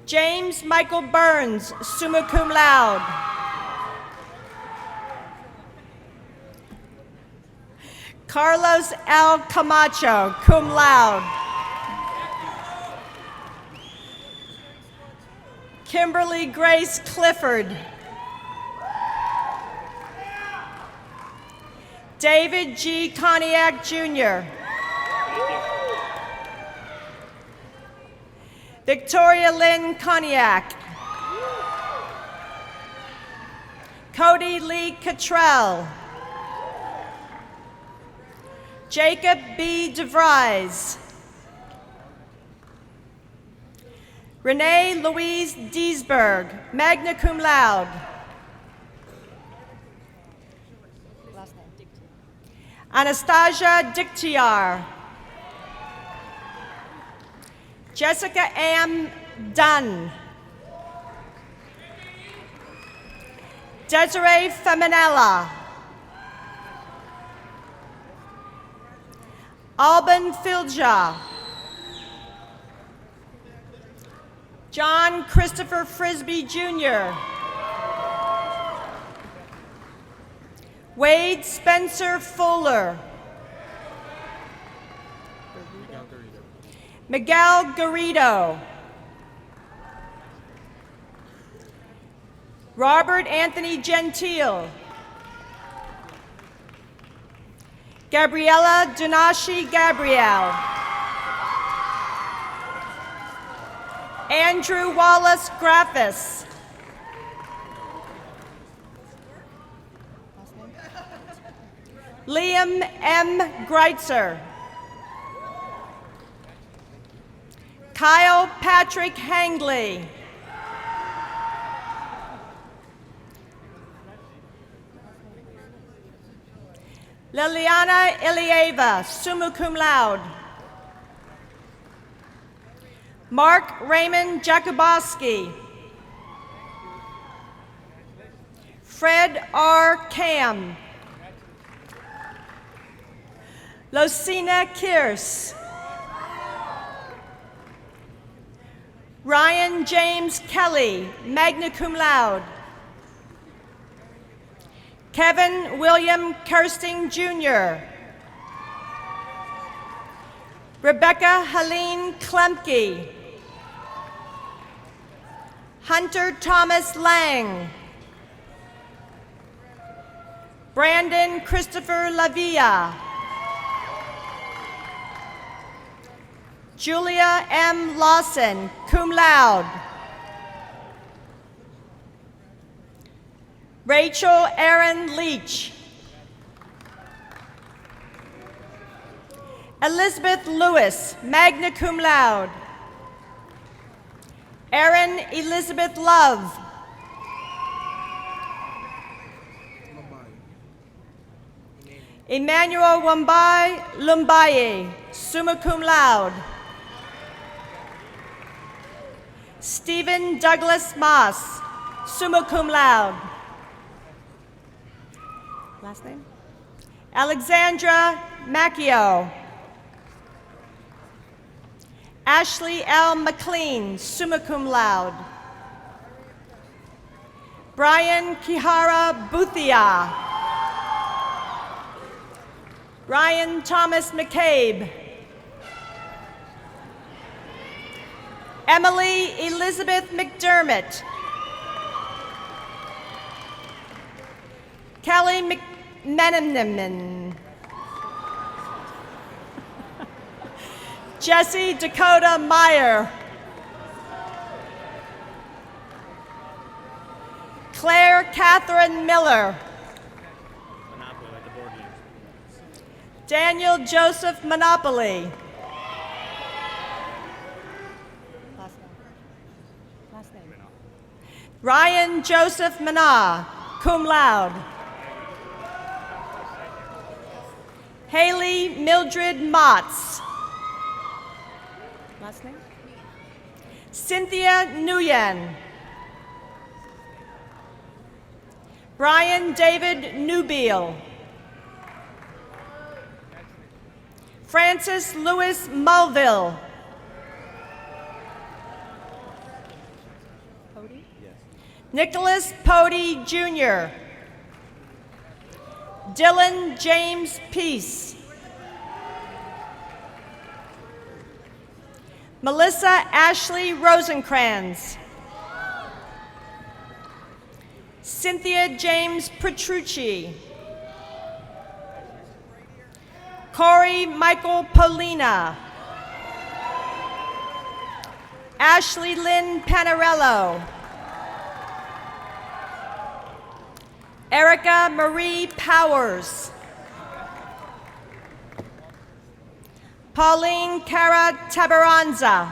James Michael Burns, summa cum laude. Carlos L. Camacho, cum laude. Kimberly Grace Clifford. David G. Coniac, Jr. Victoria Lynn Coniac. Cody Lee Cottrell. Jacob B. DeVries. Renee Louise Diesberg, magna cum laude. Anastasia Dictiar. Jessica M. Dunn. Desiree Feminella. Alban Filja. John Christopher Frisbee, Jr. Wade Spencer Fuller. Miguel Garrido. Robert Anthony Gentile. Gabriella Donashi Gabrielle. Andrew Wallace Graffis. Liam M. Greitzer. Kyle Patrick Hangley. Liliana Ilieva, summa cum laude. Mark Raymond Jakubowski. Fred R. Cam. Losina Kirsch. Ryan James Kelly, magna cum laude. Kevin William Kirsting, Jr. Rebecca Helene Klemke. Hunter Thomas Lang. Brandon Christopher Lavia. Julia M. Lawson, cum laude. Rachel Erin Leach. Elizabeth Lewis, magna cum laude. Erin Elizabeth Love. Emmanuel Wambai Lumbaye, summa cum laude. Stephen Douglas Moss, summa cum laude. Last name? Alexandra Macchio. Ashley L. McLean, summa cum laude. Brian Kihara Boothia. Ryan Thomas McCabe. Emily Elizabeth McDermott. Kelly McMenamin. Jesse Dakota Meyer. Claire Catherine Miller. Daniel Joseph Monopoly. Last name. Ryan Joseph Mana, cum laude. Haley Mildred Motts. Last name? Cynthia Nguyen. Brian David Newbeal. Francis Louis Mulville. Pody? Yes. Nicholas Pody Jr. Dylan James Peace. Melissa Ashley Rosenkrantz. Cynthia James Petrucci. Corey Michael Polina. Ashley Lynn Panarello. Erica Marie Powers. Pauline Cara Tabaranza.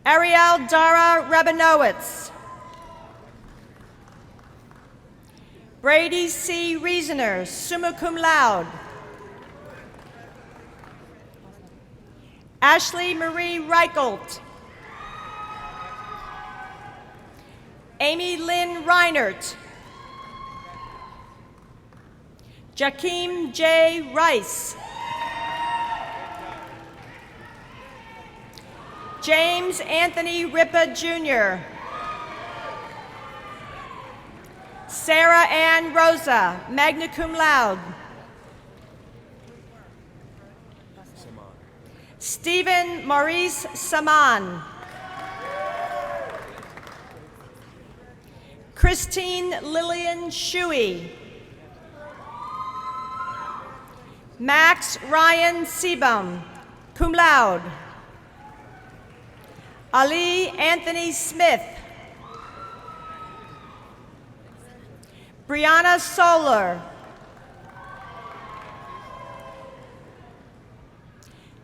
Ariel Dara Rabinowitz. Brady C. Reasoner, summa cum laude. Ashley Marie Reichelt. Amy Lynn Reinert. Jakeem J. Rice. James Anthony Ripa Jr. Sarah Ann Rosa, magna cum laude. Stephen Maurice Saman. Christine Lillian Shuey. Max Ryan Sebum, cum laude. Ali Anthony Smith. Brianna Solar.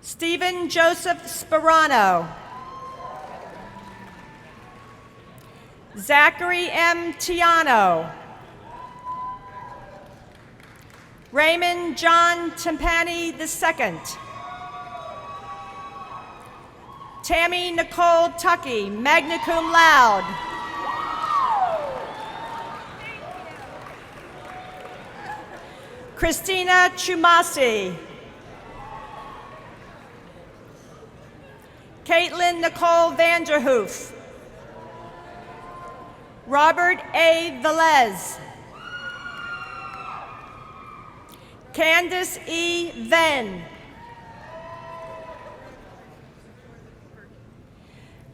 Stephen Joseph Sperano. Zachary M. Tiano. Raymond John Timpani II. Tammy Nicole Tuckey, magna cum laude. Christina Chumasi. Caitlin Nicole Vanderhoof. Robert A. Velez. Candace E. Venn.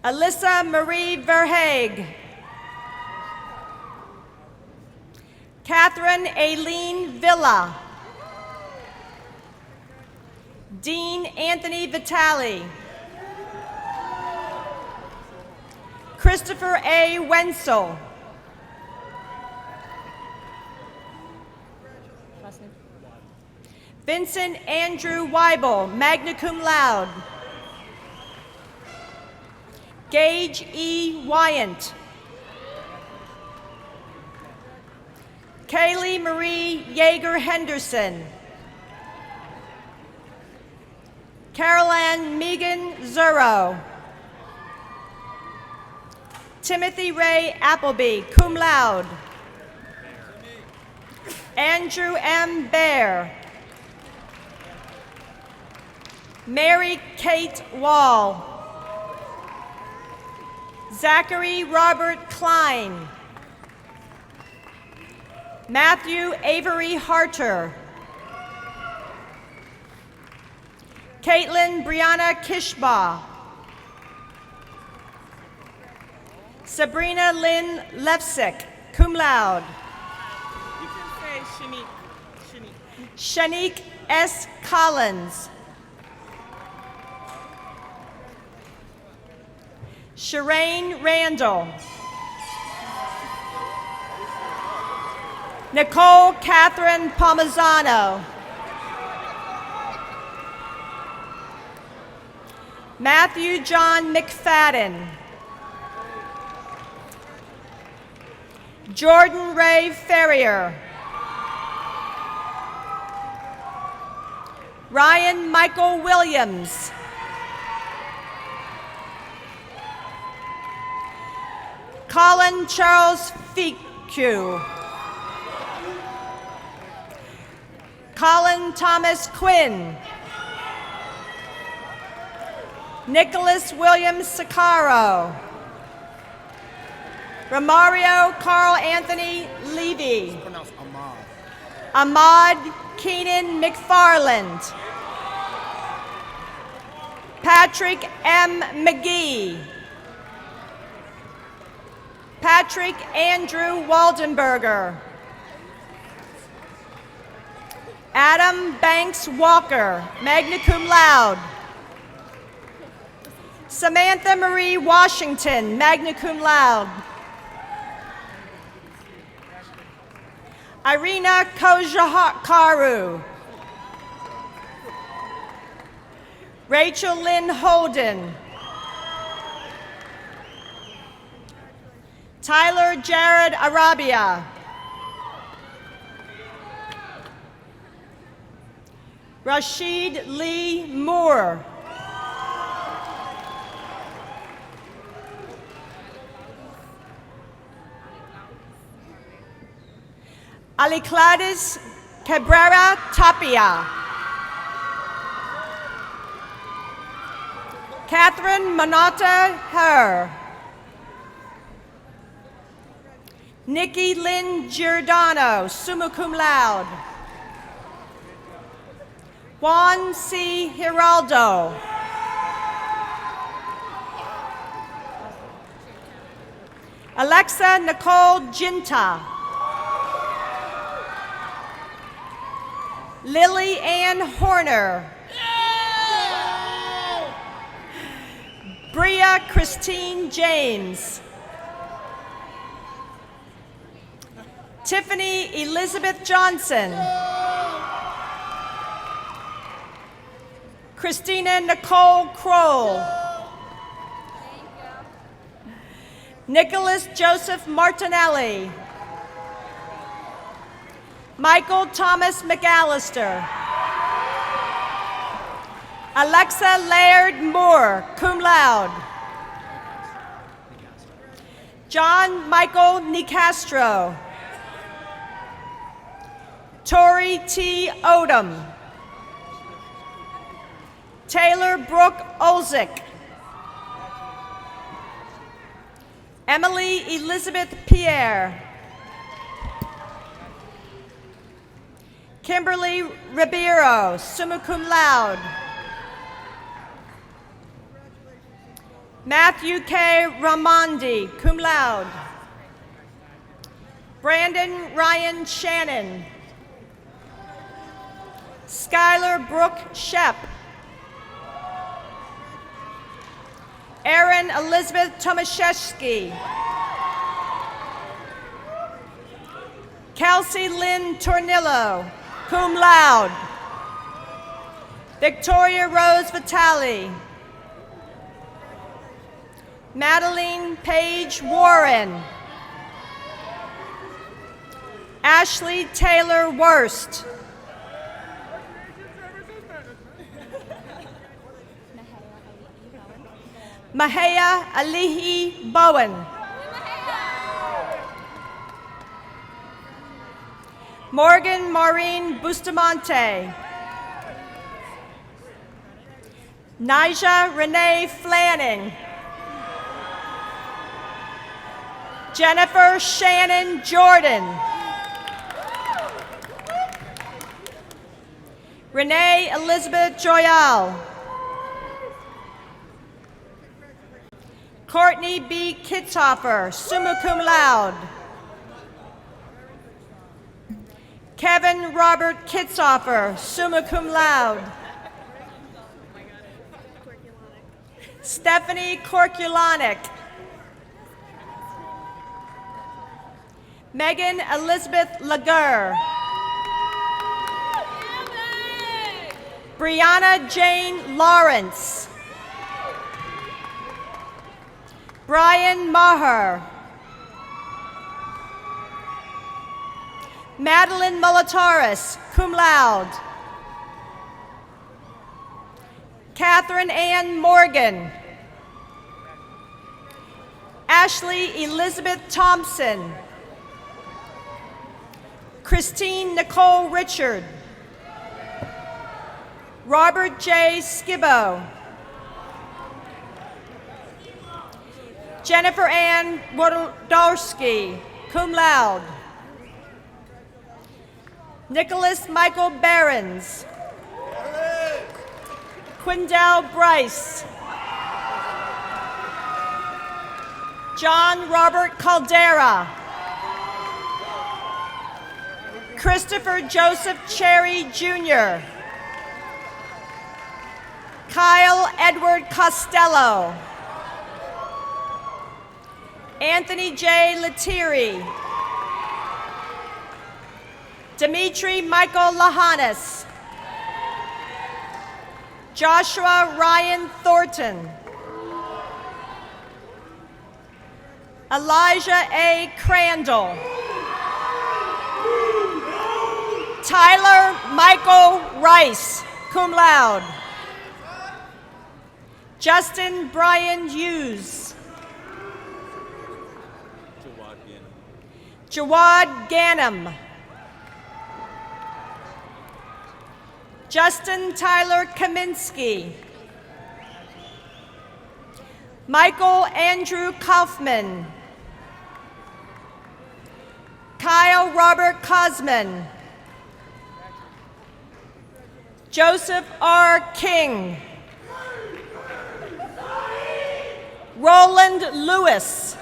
Alyssa Marie Verhaeg. Catherine Aileen Villa. Dean Anthony Vitale. Christopher A. Wenzel. Vincent Andrew Weibel, magna cum laude. Gage E. Wyant. Kaylee Marie Yeager Henderson. Caroline Megan Zuro. Timothy Ray Appleby, cum laude. Andrew M. Bear. Mary Kate Wall. Zachary Robert Klein. Matthew Avery Harter. Caitlin Brianna Kishbaugh. Sabrina Lynn Lefsick, cum laude. You can say Shanique. Shanique S. Collins. Shireen Randall. Nicole Catherine Palmisano. Matthew John McFadden. Jordan Ray Ferrier. Ryan Michael Williams. Colin Charles Feku. Colin Thomas Quinn. Nicholas Williams Sicaro. Romario Carl Anthony Levy. Pronounced Ahmad. Ahmad Keenan McFarland. Patrick M. McGee. Patrick Andrew Waldenberger. Adam Banks Walker, magna cum laude. Samantha Marie Washington, magna cum laude. Irina Kojakaru. Rachel Lynn Holden. Tyler Jared Arabia. Rashid Lee Moore. Alicladis Cabrera Tapia. Catherine Manata Herr. Nikki Lynn Giordano, summa cum laude. Juan C. Giraldo. Alexa Nicole Ginta. Lily Ann Horner. Bria Christine James. Tiffany Elizabeth Johnson. Christina Nicole Kroll. Nicholas Joseph Martinelli. Michael Thomas McAllister. Alexa Laird Moore, cum laude. John Michael Nicastro. Tori T. Odom. Taylor Brooke Olzik. Emily Elizabeth Pierre. Kimberly Ribeiro, summa cum laude. Matthew K. Ramondi, cum laude. Brandon Ryan Shannon. Skylar Brooke Shep. Erin Elizabeth Tomaszewski. Kelsey Lynn Tornillo, cum laude. Victoria Rose Vitale. Madeline Paige Warren. Ashley Taylor Wurst. Mahaya Alihi Bowen. Morgan Maureen Bustamante. Nija Renee Flanning. Jennifer Shannon Jordan. Renee Elizabeth Joyal. Courtney B. Kitzhofer, summa cum laude. Kevin Robert Kitzhofer, summa cum laude. Stephanie Korkulonic. Megan Elizabeth Lagur. Brianna Jane Lawrence. Brian Maher. Madeline Molitaris, cum laude. Catherine Ann Morgan. Ashley Elizabeth Thompson. Christine Nicole Richard. Robert J. Skibbo. Jennifer Ann Wodorowski, cum laude. Nicholas Michael Behrens. Quindell Bryce. John Robert Caldera. Christopher Joseph Cherry Jr. Kyle Edward Costello. Anthony J. Lettieri. Dimitri Michael Lahanis. Joshua Ryan Thornton. Elijah A. Crandall. Tyler Michael Rice, cum laude. Justin Brian Hughes. Jawad Ganem. Justin Tyler Kaminsky. Michael Andrew Kaufman. Kyle Robert Cosman. Joseph R. King. Roland Lewis.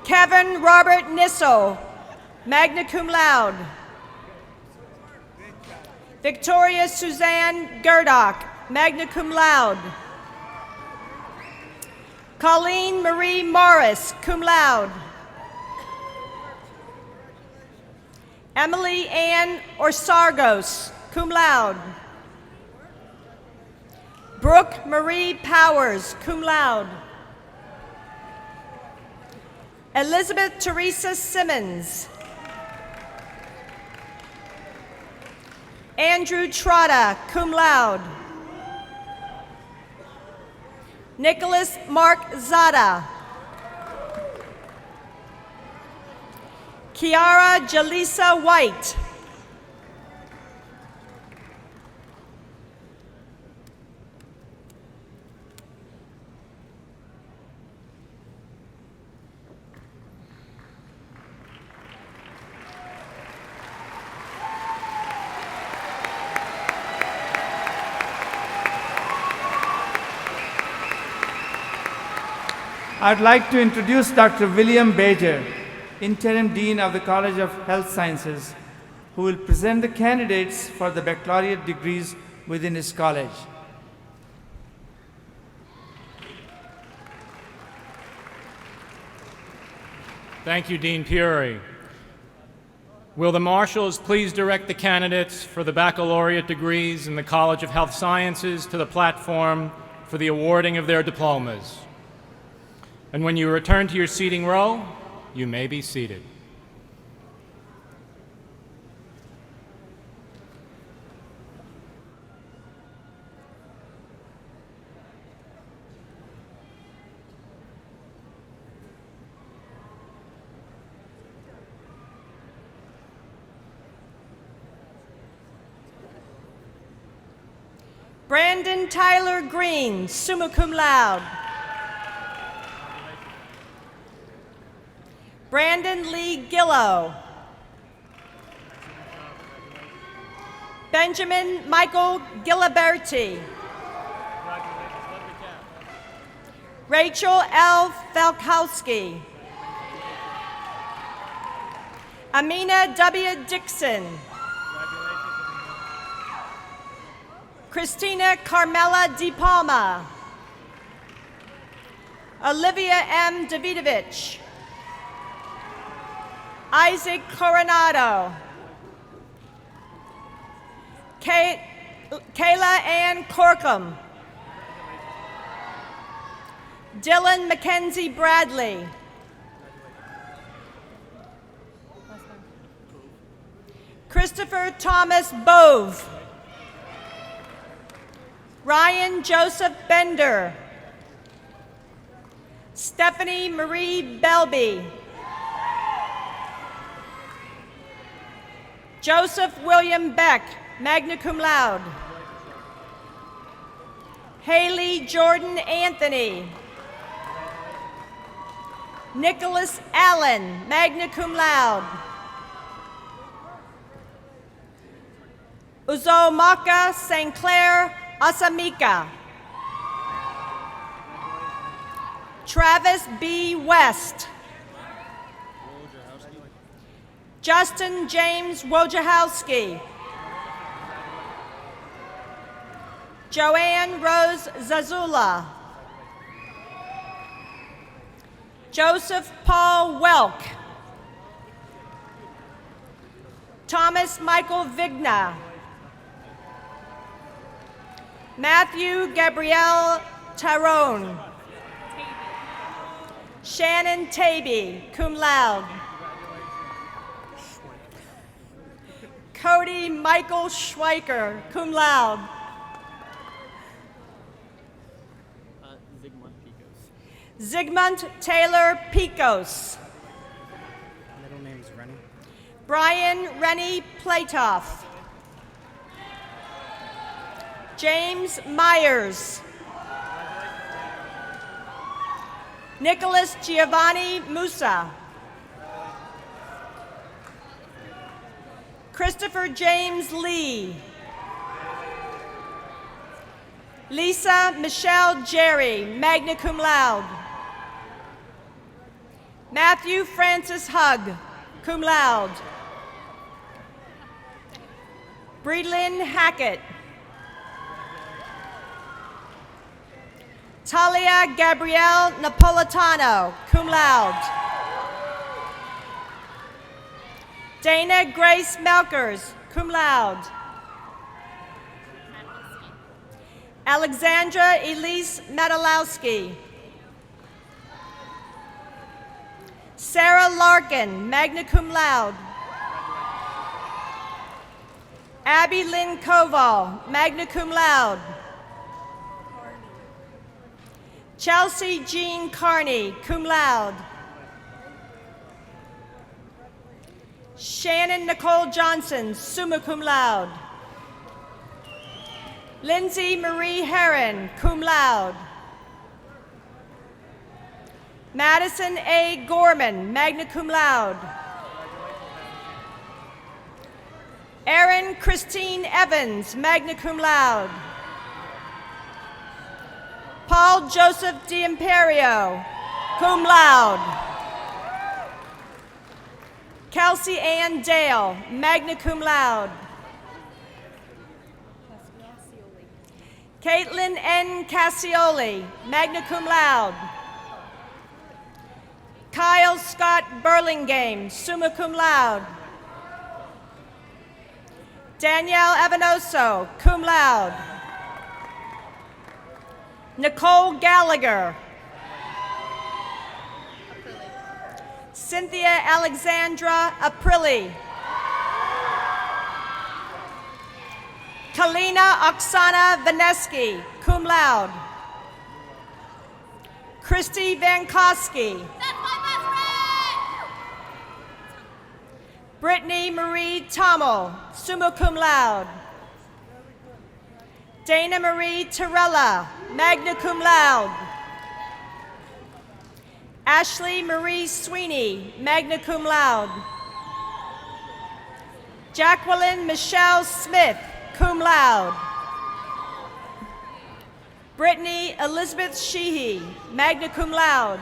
Kevin Robert Nisso, magna cum laude. Victoria Suzanne Gerdock, magna cum laude. Colleen Marie Morris, cum laude. Emily Ann Orsargos, cum laude. Brooke Marie Powers, cum laude. Elizabeth Teresa Simmons. Andrew Trotta, cum laude. Nicholas Mark Zada. Kiara Jalisa White. I'd like to introduce Dr. William Bajer, Interim Dean of the College of Health Sciences, who will present the candidates for the baccalaureate degrees within his college. Thank you, Dean Puri. Will the marshals please direct the candidates for the baccalaureate degrees in the College of Health Sciences to the platform for the awarding of their diplomas. And when you return to your seating row, you may be seated. Brandon Tyler Green, summa cum laude. Brandon Lee Gillow. Benjamin Michael Giliberti. Rachel L. Falkowski. Amina W. Dixon. Christina Carmela Di Palma. Olivia M. Davidovich. Isaac Coronado. Kayla Ann Corkum. Dylan Mackenzie Bradley. Christopher Thomas Bove. Ryan Joseph Bender. Stephanie Marie Belby. Joseph William Beck, magna cum laude. Haley Jordan Anthony. Nicholas Allen, magna cum laude. Uzomaka St. Clair Asamika. Travis B. West. Justin James Wojciechowski. Joanne Rose Zazula. Joseph Paul Welk. Thomas Michael Vigna. Matthew Gabrielle Tyrone. Shannon Taby, cum laude. Cody Michael Schweiker, cum laude. Zygmunt Taylor Picos. Middle name is Rennie. Brian Rennie Platoff. James Myers. Nicholas Giovanni Musa. Christopher James Lee. Lisa Michelle Jerry, magna cum laude. Matthew Francis Hugg, cum laude. Breedlyn Hackett. Talia Gabrielle Napolitano, cum laude. Dana Grace Melkers, cum laude. Alexandra Elise Madalowski. Sarah Larkin, magna cum laude. Abby Lynn Koval, magna cum laude. Chelsea Jean Carney, cum laude. Shannon Nicole Johnson, summa cum laude. Lindsay Marie Herron, cum laude. Madison A. Gorman, magna cum laude. Erin Christine Evans, magna cum laude. Paul Joseph D'Imperio, cum laude. Kelsey Ann Dale, magna cum laude. Caitlin N. Cassioli, magna cum laude. Kyle Scott Burlingame, summa cum laude. Danielle Evanoso, cum laude. Nicole Gallagher. Cynthia Alexandra Aprilli. Kalina Oksana Vaneski, cum laude. Christy Vankowski. That's my best friend! Brittany Marie Tommel, summa cum laude. Dana Marie Torella, magna cum laude. Ashley Marie Sweeney, magna cum laude. Jacqueline Michelle Smith, cum laude. Brittany Elizabeth Sheehy, magna cum laude.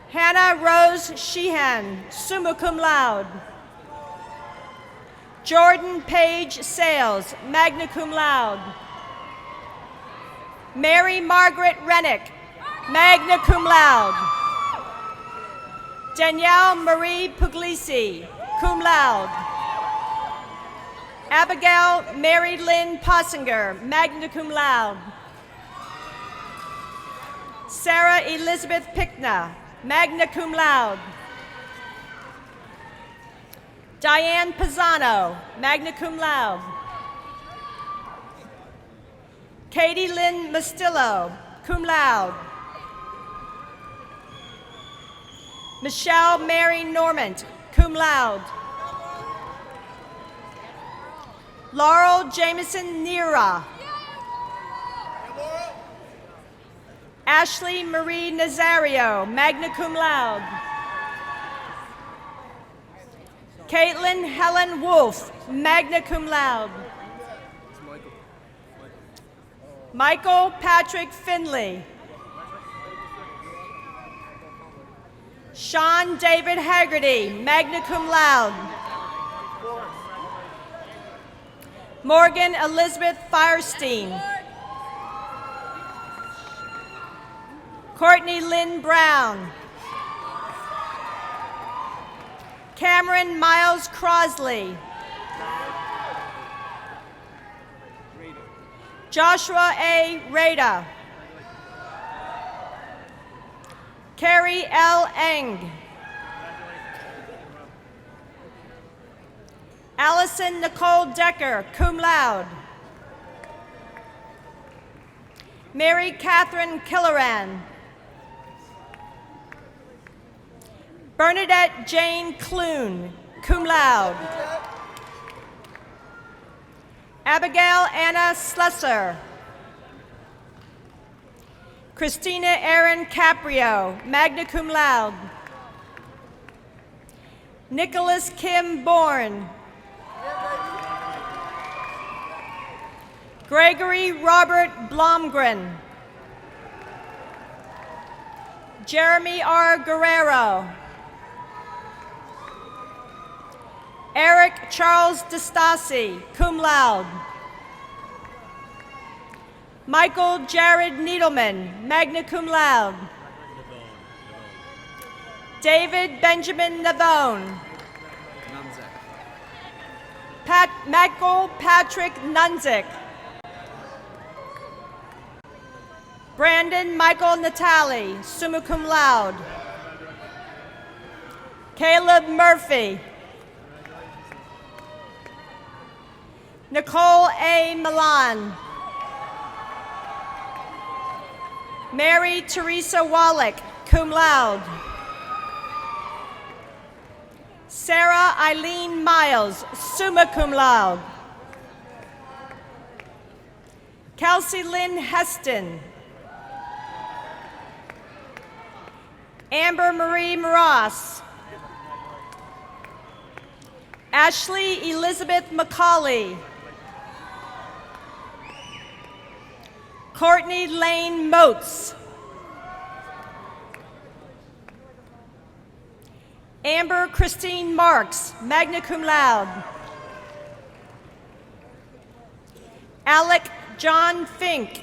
Hannah Rose Sheehan, summa cum laude. Jordan Page Sales, magna cum laude. Mary Margaret Rennick, magna cum laude. Danielle Marie Puglisi, cum laude. Abigail Mary Lynn Possinger, magna cum laude. Sarah Elizabeth Pickna, magna cum laude. Diane Pisano, magna cum laude. Katie Lynn Mastillo, cum laude. Michelle Mary Normand, cum laude. Laurel Jameson Nira. Ashley Marie Nazario, magna cum laude. Caitlin Helen Wolf, magna cum laude. Michael Patrick Finley. Sean David Haggerty, magna cum laude. Morgan Elizabeth Firestein. Courtney Lynn Brown. Cameron Miles Crosley. Joshua A. Rada. Carrie L. Eng. Allison Nicole Decker, cum laude. Mary Catherine Killeran. Bernadette Jane Clune, cum laude. Abigail Anna Slusser. Christina Erin Caprio, magna cum laude. Nicholas Kim Bourne. Gregory Robert Blomgren. Jeremy R. Guerrero. Eric Charles DeStasi, cum laude. Michael Jared Needleman, magna cum laude. David Benjamin Navone. Michael Patrick Nunzik. Brandon Michael Natali, summa cum laude. Caleb Murphy. Nicole A. Milan. Mary Teresa Wallach, cum laude. Sarah Eileen Miles, summa cum laude. Kelsey Lynn Heston. Amber Marie Moras. Ashley Elizabeth McCauley. Courtney Lane Moats. Amber Christine Marks, magna cum laude. Alec John Fink.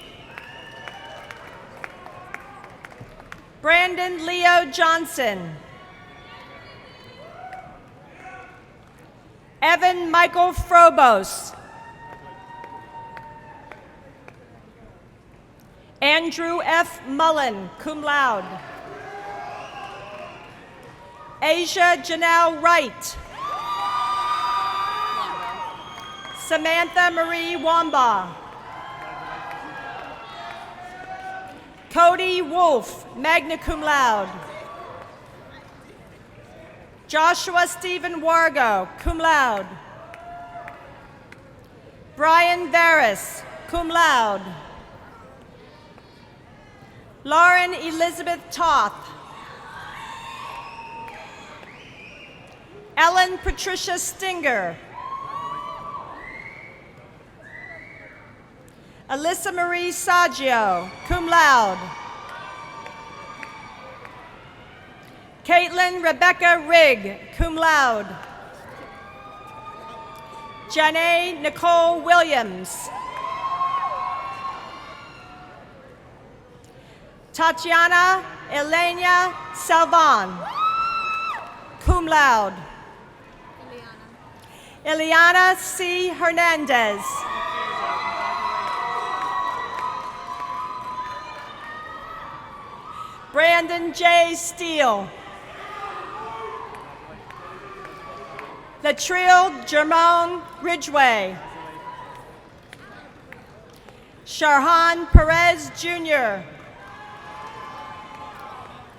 Brandon Leo Johnson. Evan Michael Frobos. Andrew F. Mullen, cum laude. Asia Janelle Wright. Samantha Marie Wamba. Cody Wolf, magna cum laude. Joshua Stephen Wargo, cum laude. Brian Varus, cum laude. Lauren Elizabeth Toth. Ellen Patricia Stinger. Alyssa Marie Saggio, cum laude. Caitlin Rebecca Rigg, cum laude. Janae Nicole Williams. Tatiana Elena Salvan, cum laude. Ileana C. Hernandez. Brandon J. Steele. Latrell Jermone Ridgway. Sharhan Perez Jr.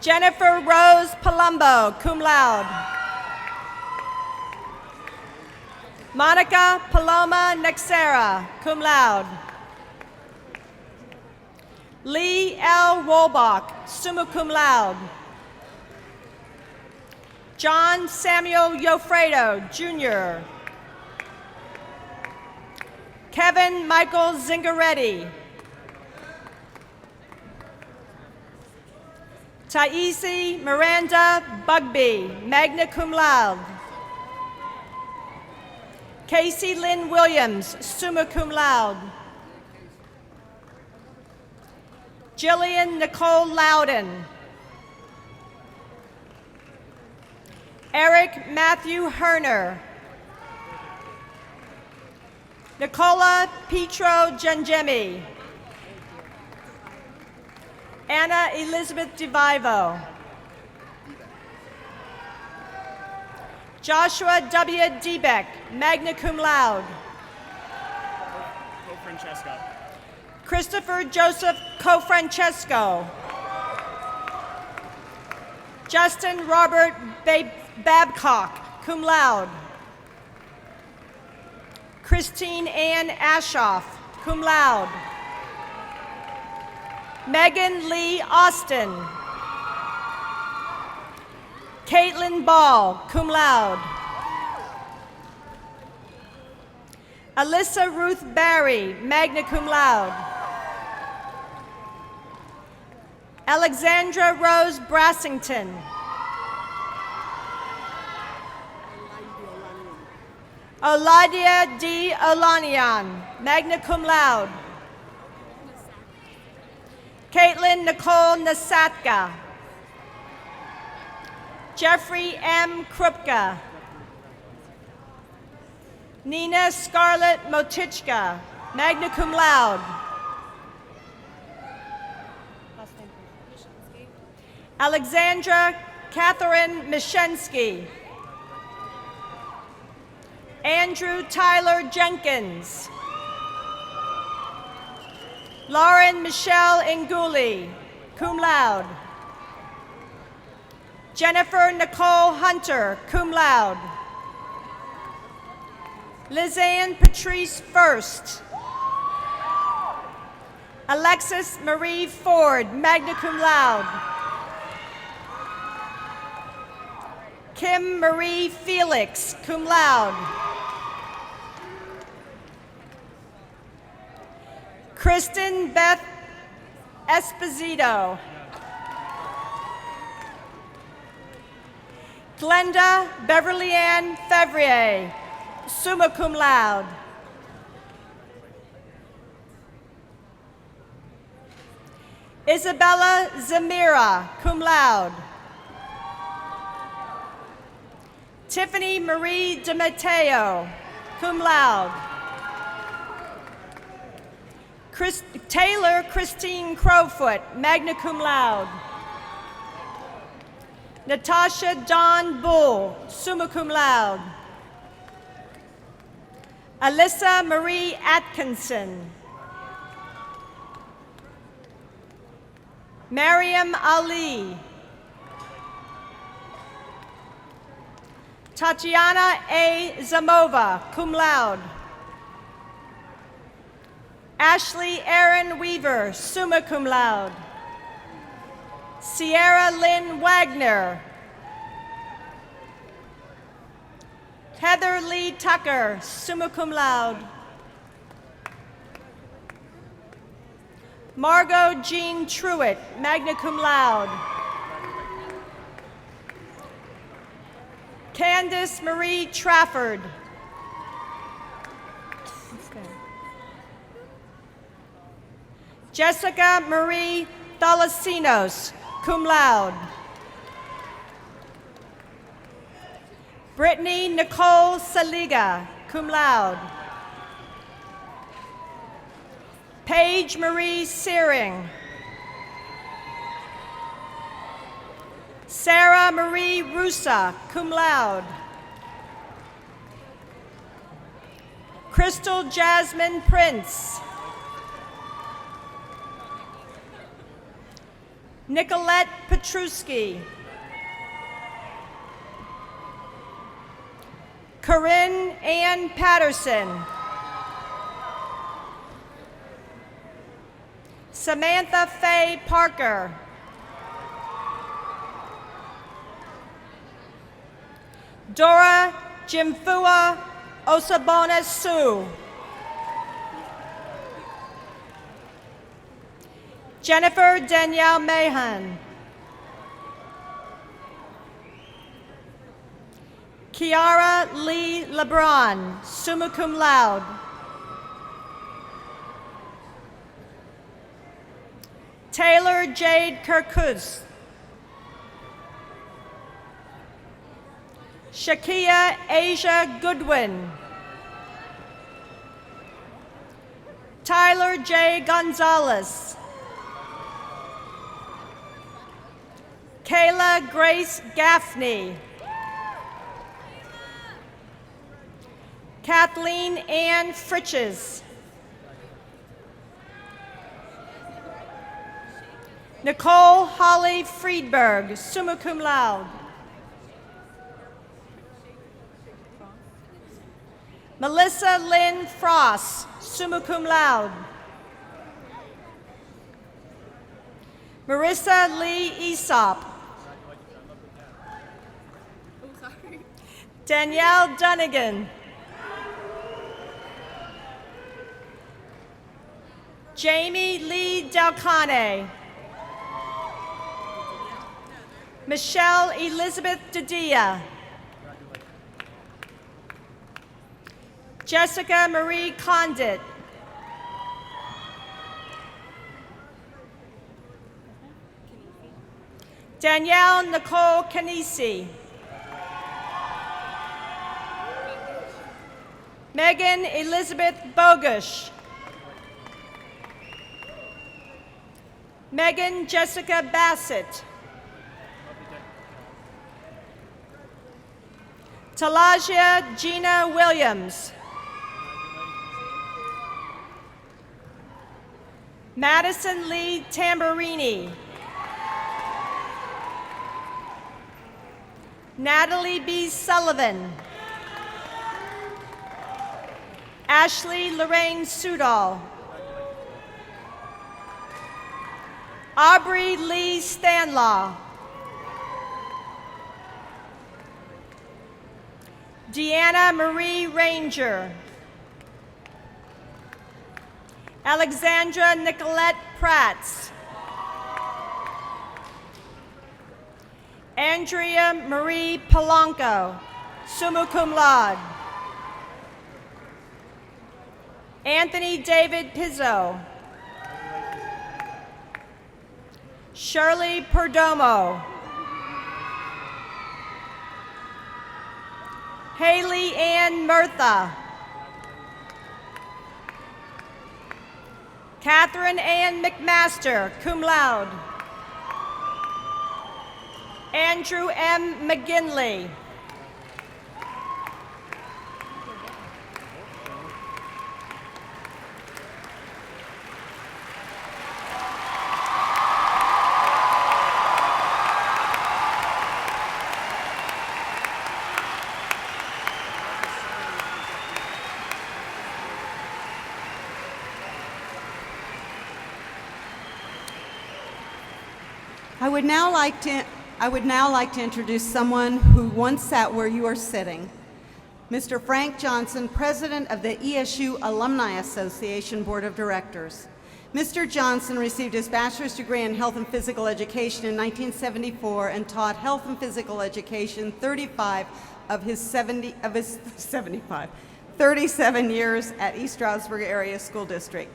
Jennifer Rose Palumbo, cum laude. Monica Paloma Nexera, cum laude. Lee L. Wolbach, summa cum laude. John Samuel Yofredo, Jr. Kevin Michael Zingaretti. Taisi Miranda Bugby, magna cum laude. Casey Lynn Williams, summa cum laude. Jillian Nicole Loudon. Eric Matthew Herner. Nicola Petro Gengemi. Anna Elizabeth DeVivo. Joshua W. Debeck, magna cum laude. Co-Francesco. Christopher Joseph Cofrancesco. Justin Robert Babcock, cum laude. Christine Ann Ashoff, cum laude. Megan Lee Austin. Caitlin Ball, cum laude. Alyssa Ruth Barry, magna cum laude. Alexandra Rose Brassington. Oladia D. Olanian, magna cum laude. Caitlin Nicole Nasatka. Jeffrey M. Krupka. Nina Scarlett Motichka, magna cum laude. Alexandra Catherine Mishensky. Andrew Tyler Jenkins. Lauren Michelle Inguli, cum laude. Jennifer Nicole Hunter, cum laude. Lizanne Patrice First. Alexis Marie Ford, magna cum laude. Kim Marie Felix, cum laude. Kristen Beth Esposito. Glenda Beverly Ann Fevrier, summa cum laude. Isabella Zamira, cum laude. Tiffany Marie DeMatteo, cum laude. Taylor Christine Crowfoot, magna cum laude. Natasha Dawn Bull, summa cum laude. Alyssa Marie Atkinson. Mariam Ali. Tatiana A. Zamova, cum laude. Ashley Aaron Weaver, summa cum laude. Sierra Lynn Wagner. Heather Lee Tucker, summa cum laude. Margot Jean Truitt, magna cum laude. Candace Marie Trafford. Jessica Marie Thalasinos, cum laude. Brittany Nicole Saliga, cum laude. Paige Marie Searing. Sarah Marie Rusa, cum laude. Crystal Jasmine Prince. Nicolette Petruski. Corinne Ann Patterson. Samantha Faye Parker. Dora Jimfua Osabona Sue. Jennifer Danielle Mahan. Kiara Lee LeBron, summa cum laude. Taylor Jade Kirkus. Shakia Asia Goodwin. Tyler J. Gonzalez. Kayla Grace Gaffney. Kathleen Ann Fritches. Nicole Holly Friedberg, summa cum laude. Melissa Lynn Frost, summa cum laude. Marissa Lee Aesop. Danielle Dunnigan. Jamie Lee Delcane. Michelle Elizabeth Dadia. Jessica Marie Condit. Danielle Nicole Canisi. Megan Elizabeth Bogush. Megan Jessica Bassett. Talasia Gina Williams. Madison Lee Tamburini. Natalie B. Sullivan. Ashley Lorraine Sudol. Aubrey Lee Stanlaw. Deanna Marie Ranger. Alexandra Nicolette Prats. Andrea Marie Polanco, summa cum laude. Anthony David Pizzo. Shirley Perdomo. Haley Ann Murtha. Catherine Ann McMaster, cum laude. Andrew M. McGinley. I would now like to introduce someone who once sat where you are sitting. Mr. Frank Johnson, President of the ESU Alumni Association Board of Directors. Mr. Johnson received his bachelor's degree in health and physical education in 1974 and taught health and physical education 37 years at East Stroudsburg Area School District.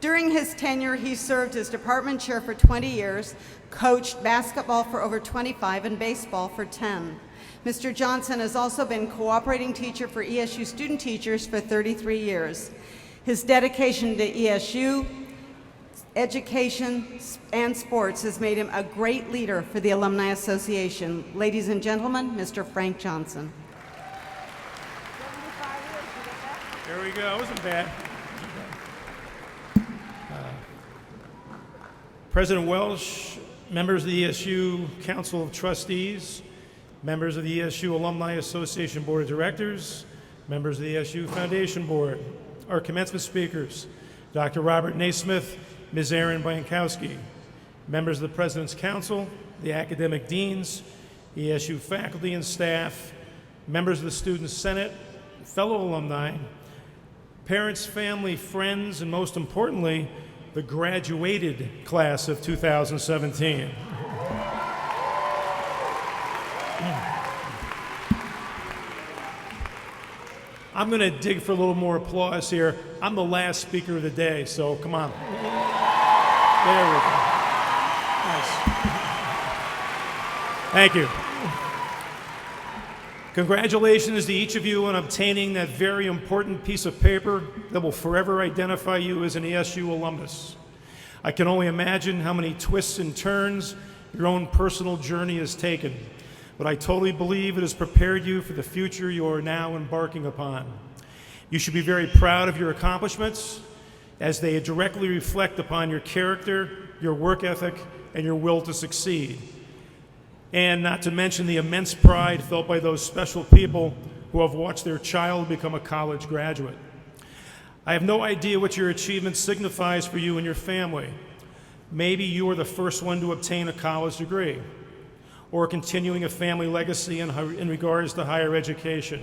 During his tenure, he served as department chair for 20 years, coached basketball for over 25, and baseball for 10. Mr. Johnson has also been cooperating teacher for ESU student teachers for 33 years. His dedication to ESU, education, and sports has made him a great leader for the Alumni Association. Ladies and gentlemen, Mr. Frank Johnson. There we go. It wasn't bad. President Welsh, members of the ESU Council of Trustees, members of the ESU Alumni Association Board of Directors, members of the ESU Foundation Board, our commencement speakers, Dr. Robert Naismith, Ms. Erin Bankowski, members of the President's Council, the academic deans, ESU faculty and staff, members of the Student Senate, fellow alumni, parents, family, friends, and most importantly, the graduated class of 2017. I'm going to dig for a little more applause here. I'm the last speaker of the day, so come on. There we go. Nice. Thank you. Congratulations to each of you on obtaining that very important piece of paper that will forever identify you as an ESU alumnus. I can only imagine how many twists and turns your own personal journey has taken, but I totally believe it has prepared you for the future you are now embarking upon. You should be very proud of your accomplishments, as they directly reflect upon your character, your work ethic, and your will to succeed. And not to mention the immense pride felt by those special people who have watched their child become a college graduate. I have no idea what your achievement signifies for you and your family. Maybe you are the first one to obtain a college degree, or continuing a family legacy in regards to higher education,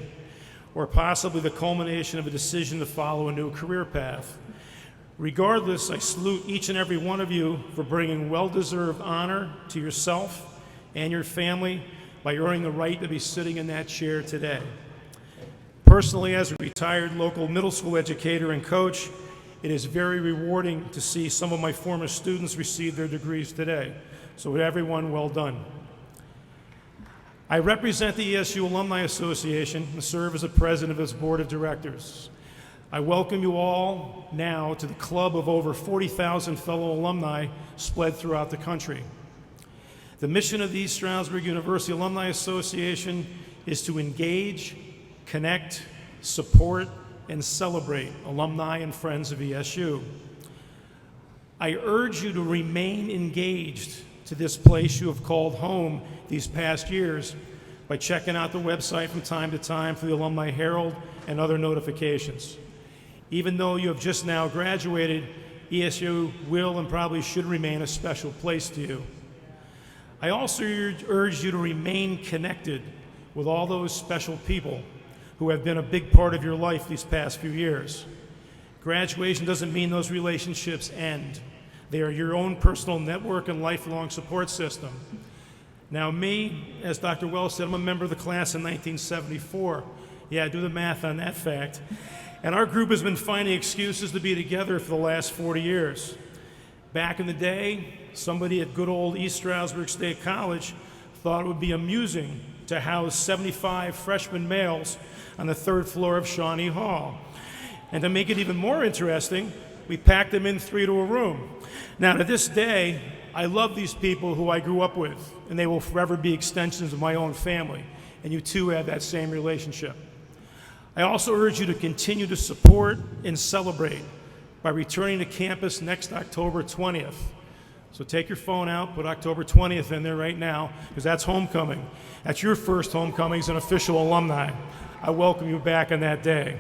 or possibly the culmination of a decision to follow a new career path. Regardless, I salute each and every one of you for bringing well-deserved honor to yourself and your family by earning the right to be sitting in that chair today. Personally, as a retired local middle school educator and coach, it is very rewarding to see some of my former students receive their degrees today. So to everyone, well done. I represent the ESU Alumni Association and serve as the president of its board of directors. I welcome you all now to the club of over 40,000 fellow alumni spread throughout the country. The mission of the East Stroudsburg University Alumni Association is to engage, connect, support, and celebrate alumni and friends of ESU. I urge you to remain engaged to this place you have called home these past years by checking out the website from time to time for the Alumni Herald and other notifications. Even though you have just now graduated, ESU will and probably should remain a special place to you. I also urge you to remain connected with all those special people who have been a big part of your life these past few years. Graduation doesn't mean those relationships end. They are your own personal network and lifelong support system. Now me, as Dr. Wells said, I'm a member of the class in 1974. Yeah, do the math on that fact. And our group has been finding excuses to be together for the last 40 years. Back in the day, somebody at good old East Stroudsburg State College thought it would be amusing to house 75 freshman males on the 3rd floor of Shawnee Hall. And to make it even more interesting, we packed them in 3 to a room. Now, to this day, I love these people who I grew up with, and they will forever be extensions of my own family, and you too have that same relationship. I also urge you to continue to support and celebrate by returning to campus next October 20th. So take your phone out, put October 20th in there right now, because that's homecoming. That's your first homecoming as an official alumni. I welcome you back on that day.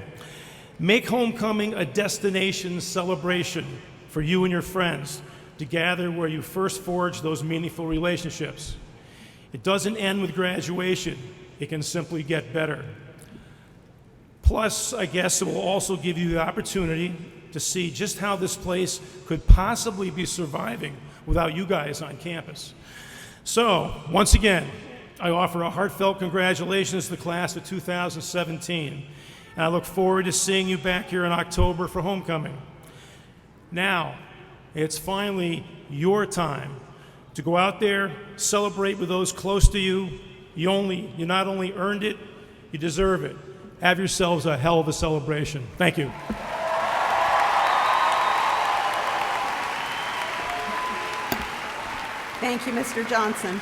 Make homecoming a destination celebration for you and your friends. to gather where you first forged those meaningful relationships. It doesn't end with graduation. It can simply get better. Plus, I guess it will also give you the opportunity to see just how this place could possibly be surviving without you guys on campus. So, once again, I offer a heartfelt congratulations to the class of 2017, and I look forward to seeing you back here in October for homecoming. Now, it's finally your time to go out there, celebrate with those close to you. You not only earned it, you deserve it. Have yourselves a hell of a celebration. Thank you. Thank you, Mr. Johnson.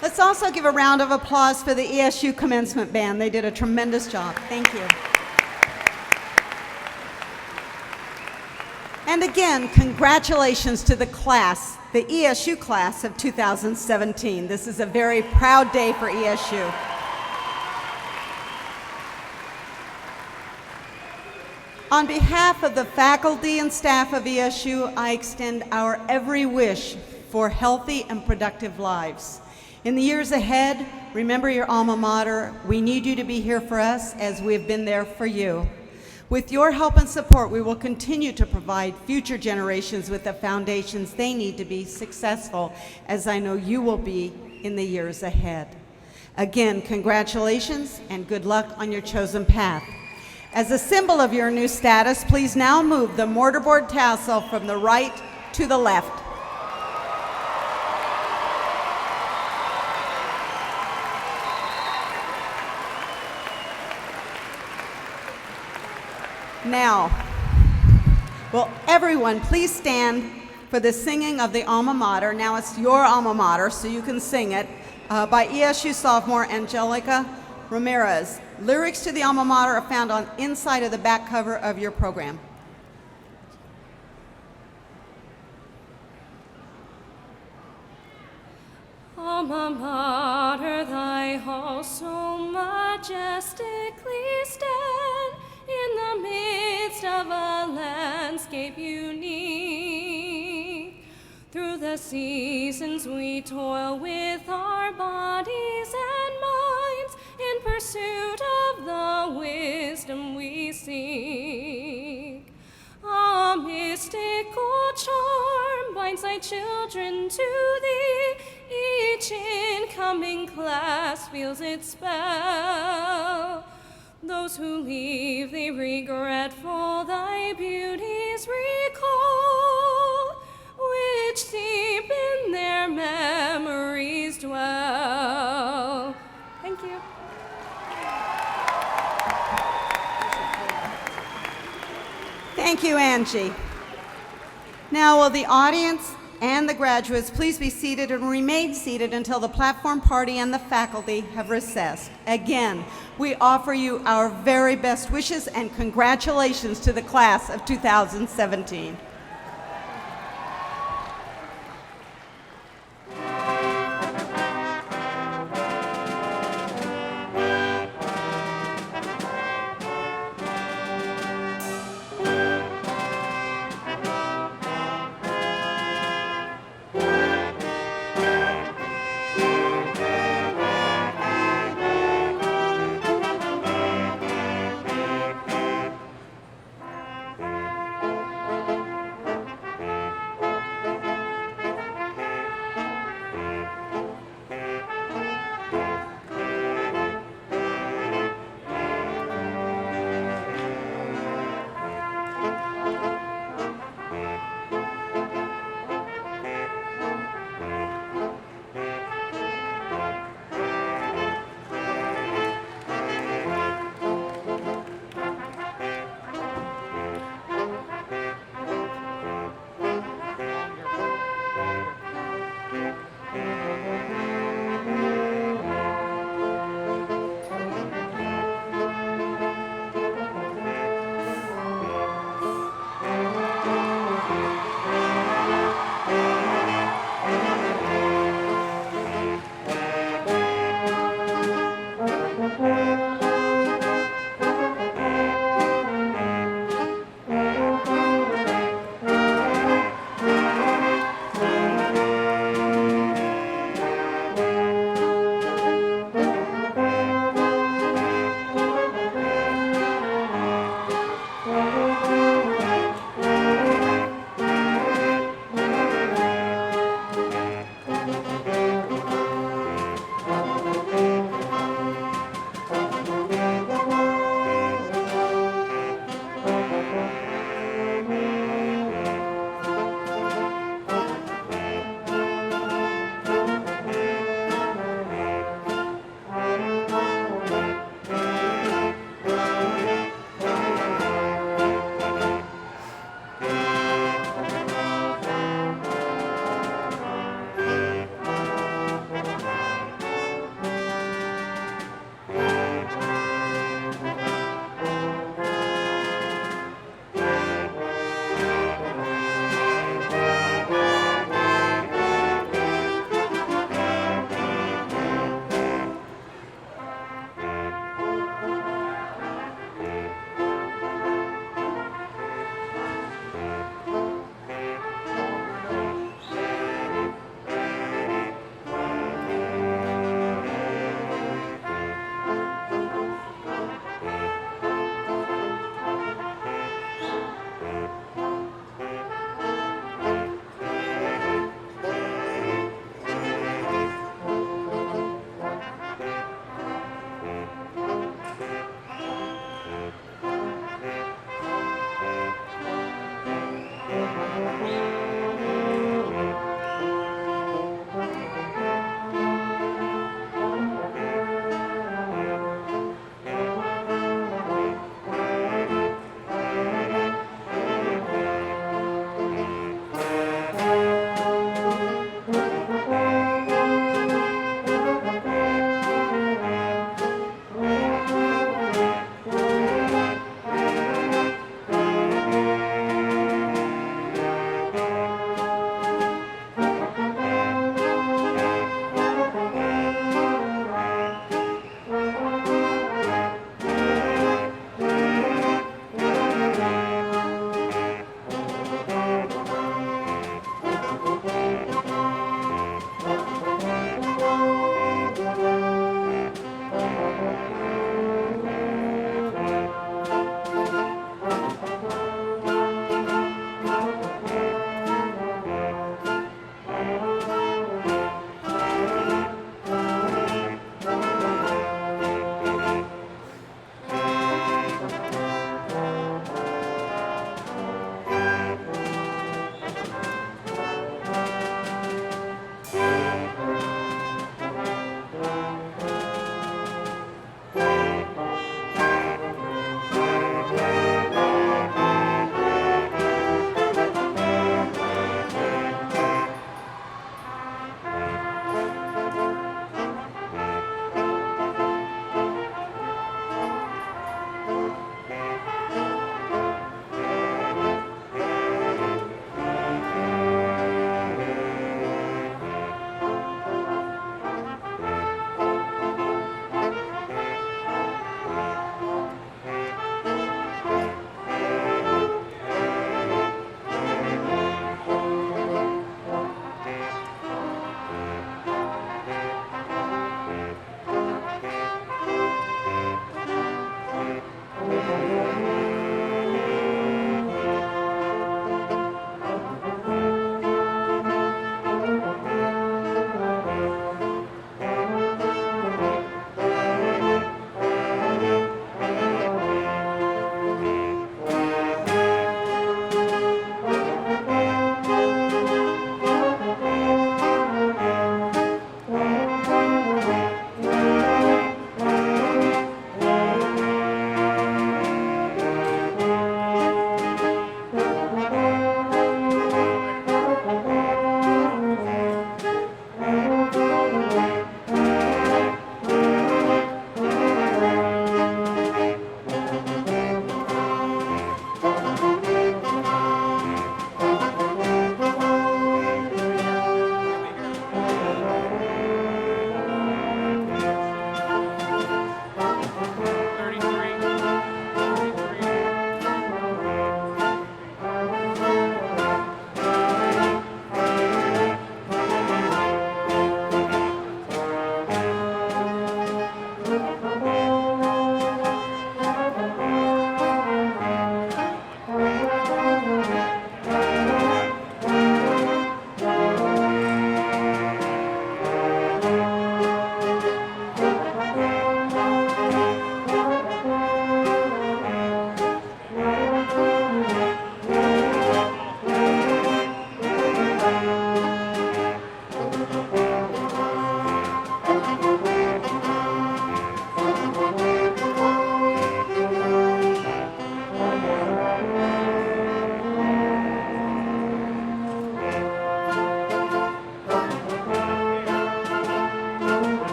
Let's also give a round of applause for the ESU Commencement Band. They did a tremendous job. Thank you. And again, congratulations to the class, the ESU class of 2017. This is a very proud day for ESU. On behalf of the faculty and staff of ESU, I extend our every wish for healthy and productive lives. In the years ahead, remember your alma mater. We need you to be here for us as we have been there for you. With your help and support, we will continue to provide future generations with the foundations they need to be successful, as I know you will be in the years ahead. Again, congratulations and good luck on your chosen path. As a symbol of your new status, please now move the mortarboard tassel from the right to the left. Now, will everyone please stand for the singing of the alma mater. Now it's your alma mater, so you can sing it, by ESU sophomore Angelica Ramirez. Lyrics to the alma mater are found on inside of the back cover of your program. Alma mater, thy hall so majestically stand in the midst of a landscape unique. Through the seasons we toil with our bodies and minds in pursuit of the wisdom we seek. A mystical charm binds thy children to thee. Each incoming class feels its spell. Those who leave thee regretful thy beauties recall, which deep in their memories dwell. Thank you. Thank you, Angie. Now, will the audience and the graduates please be seated and remain seated until the platform party and the faculty have recessed. Again, we offer you our very best wishes and congratulations to the class of 2017.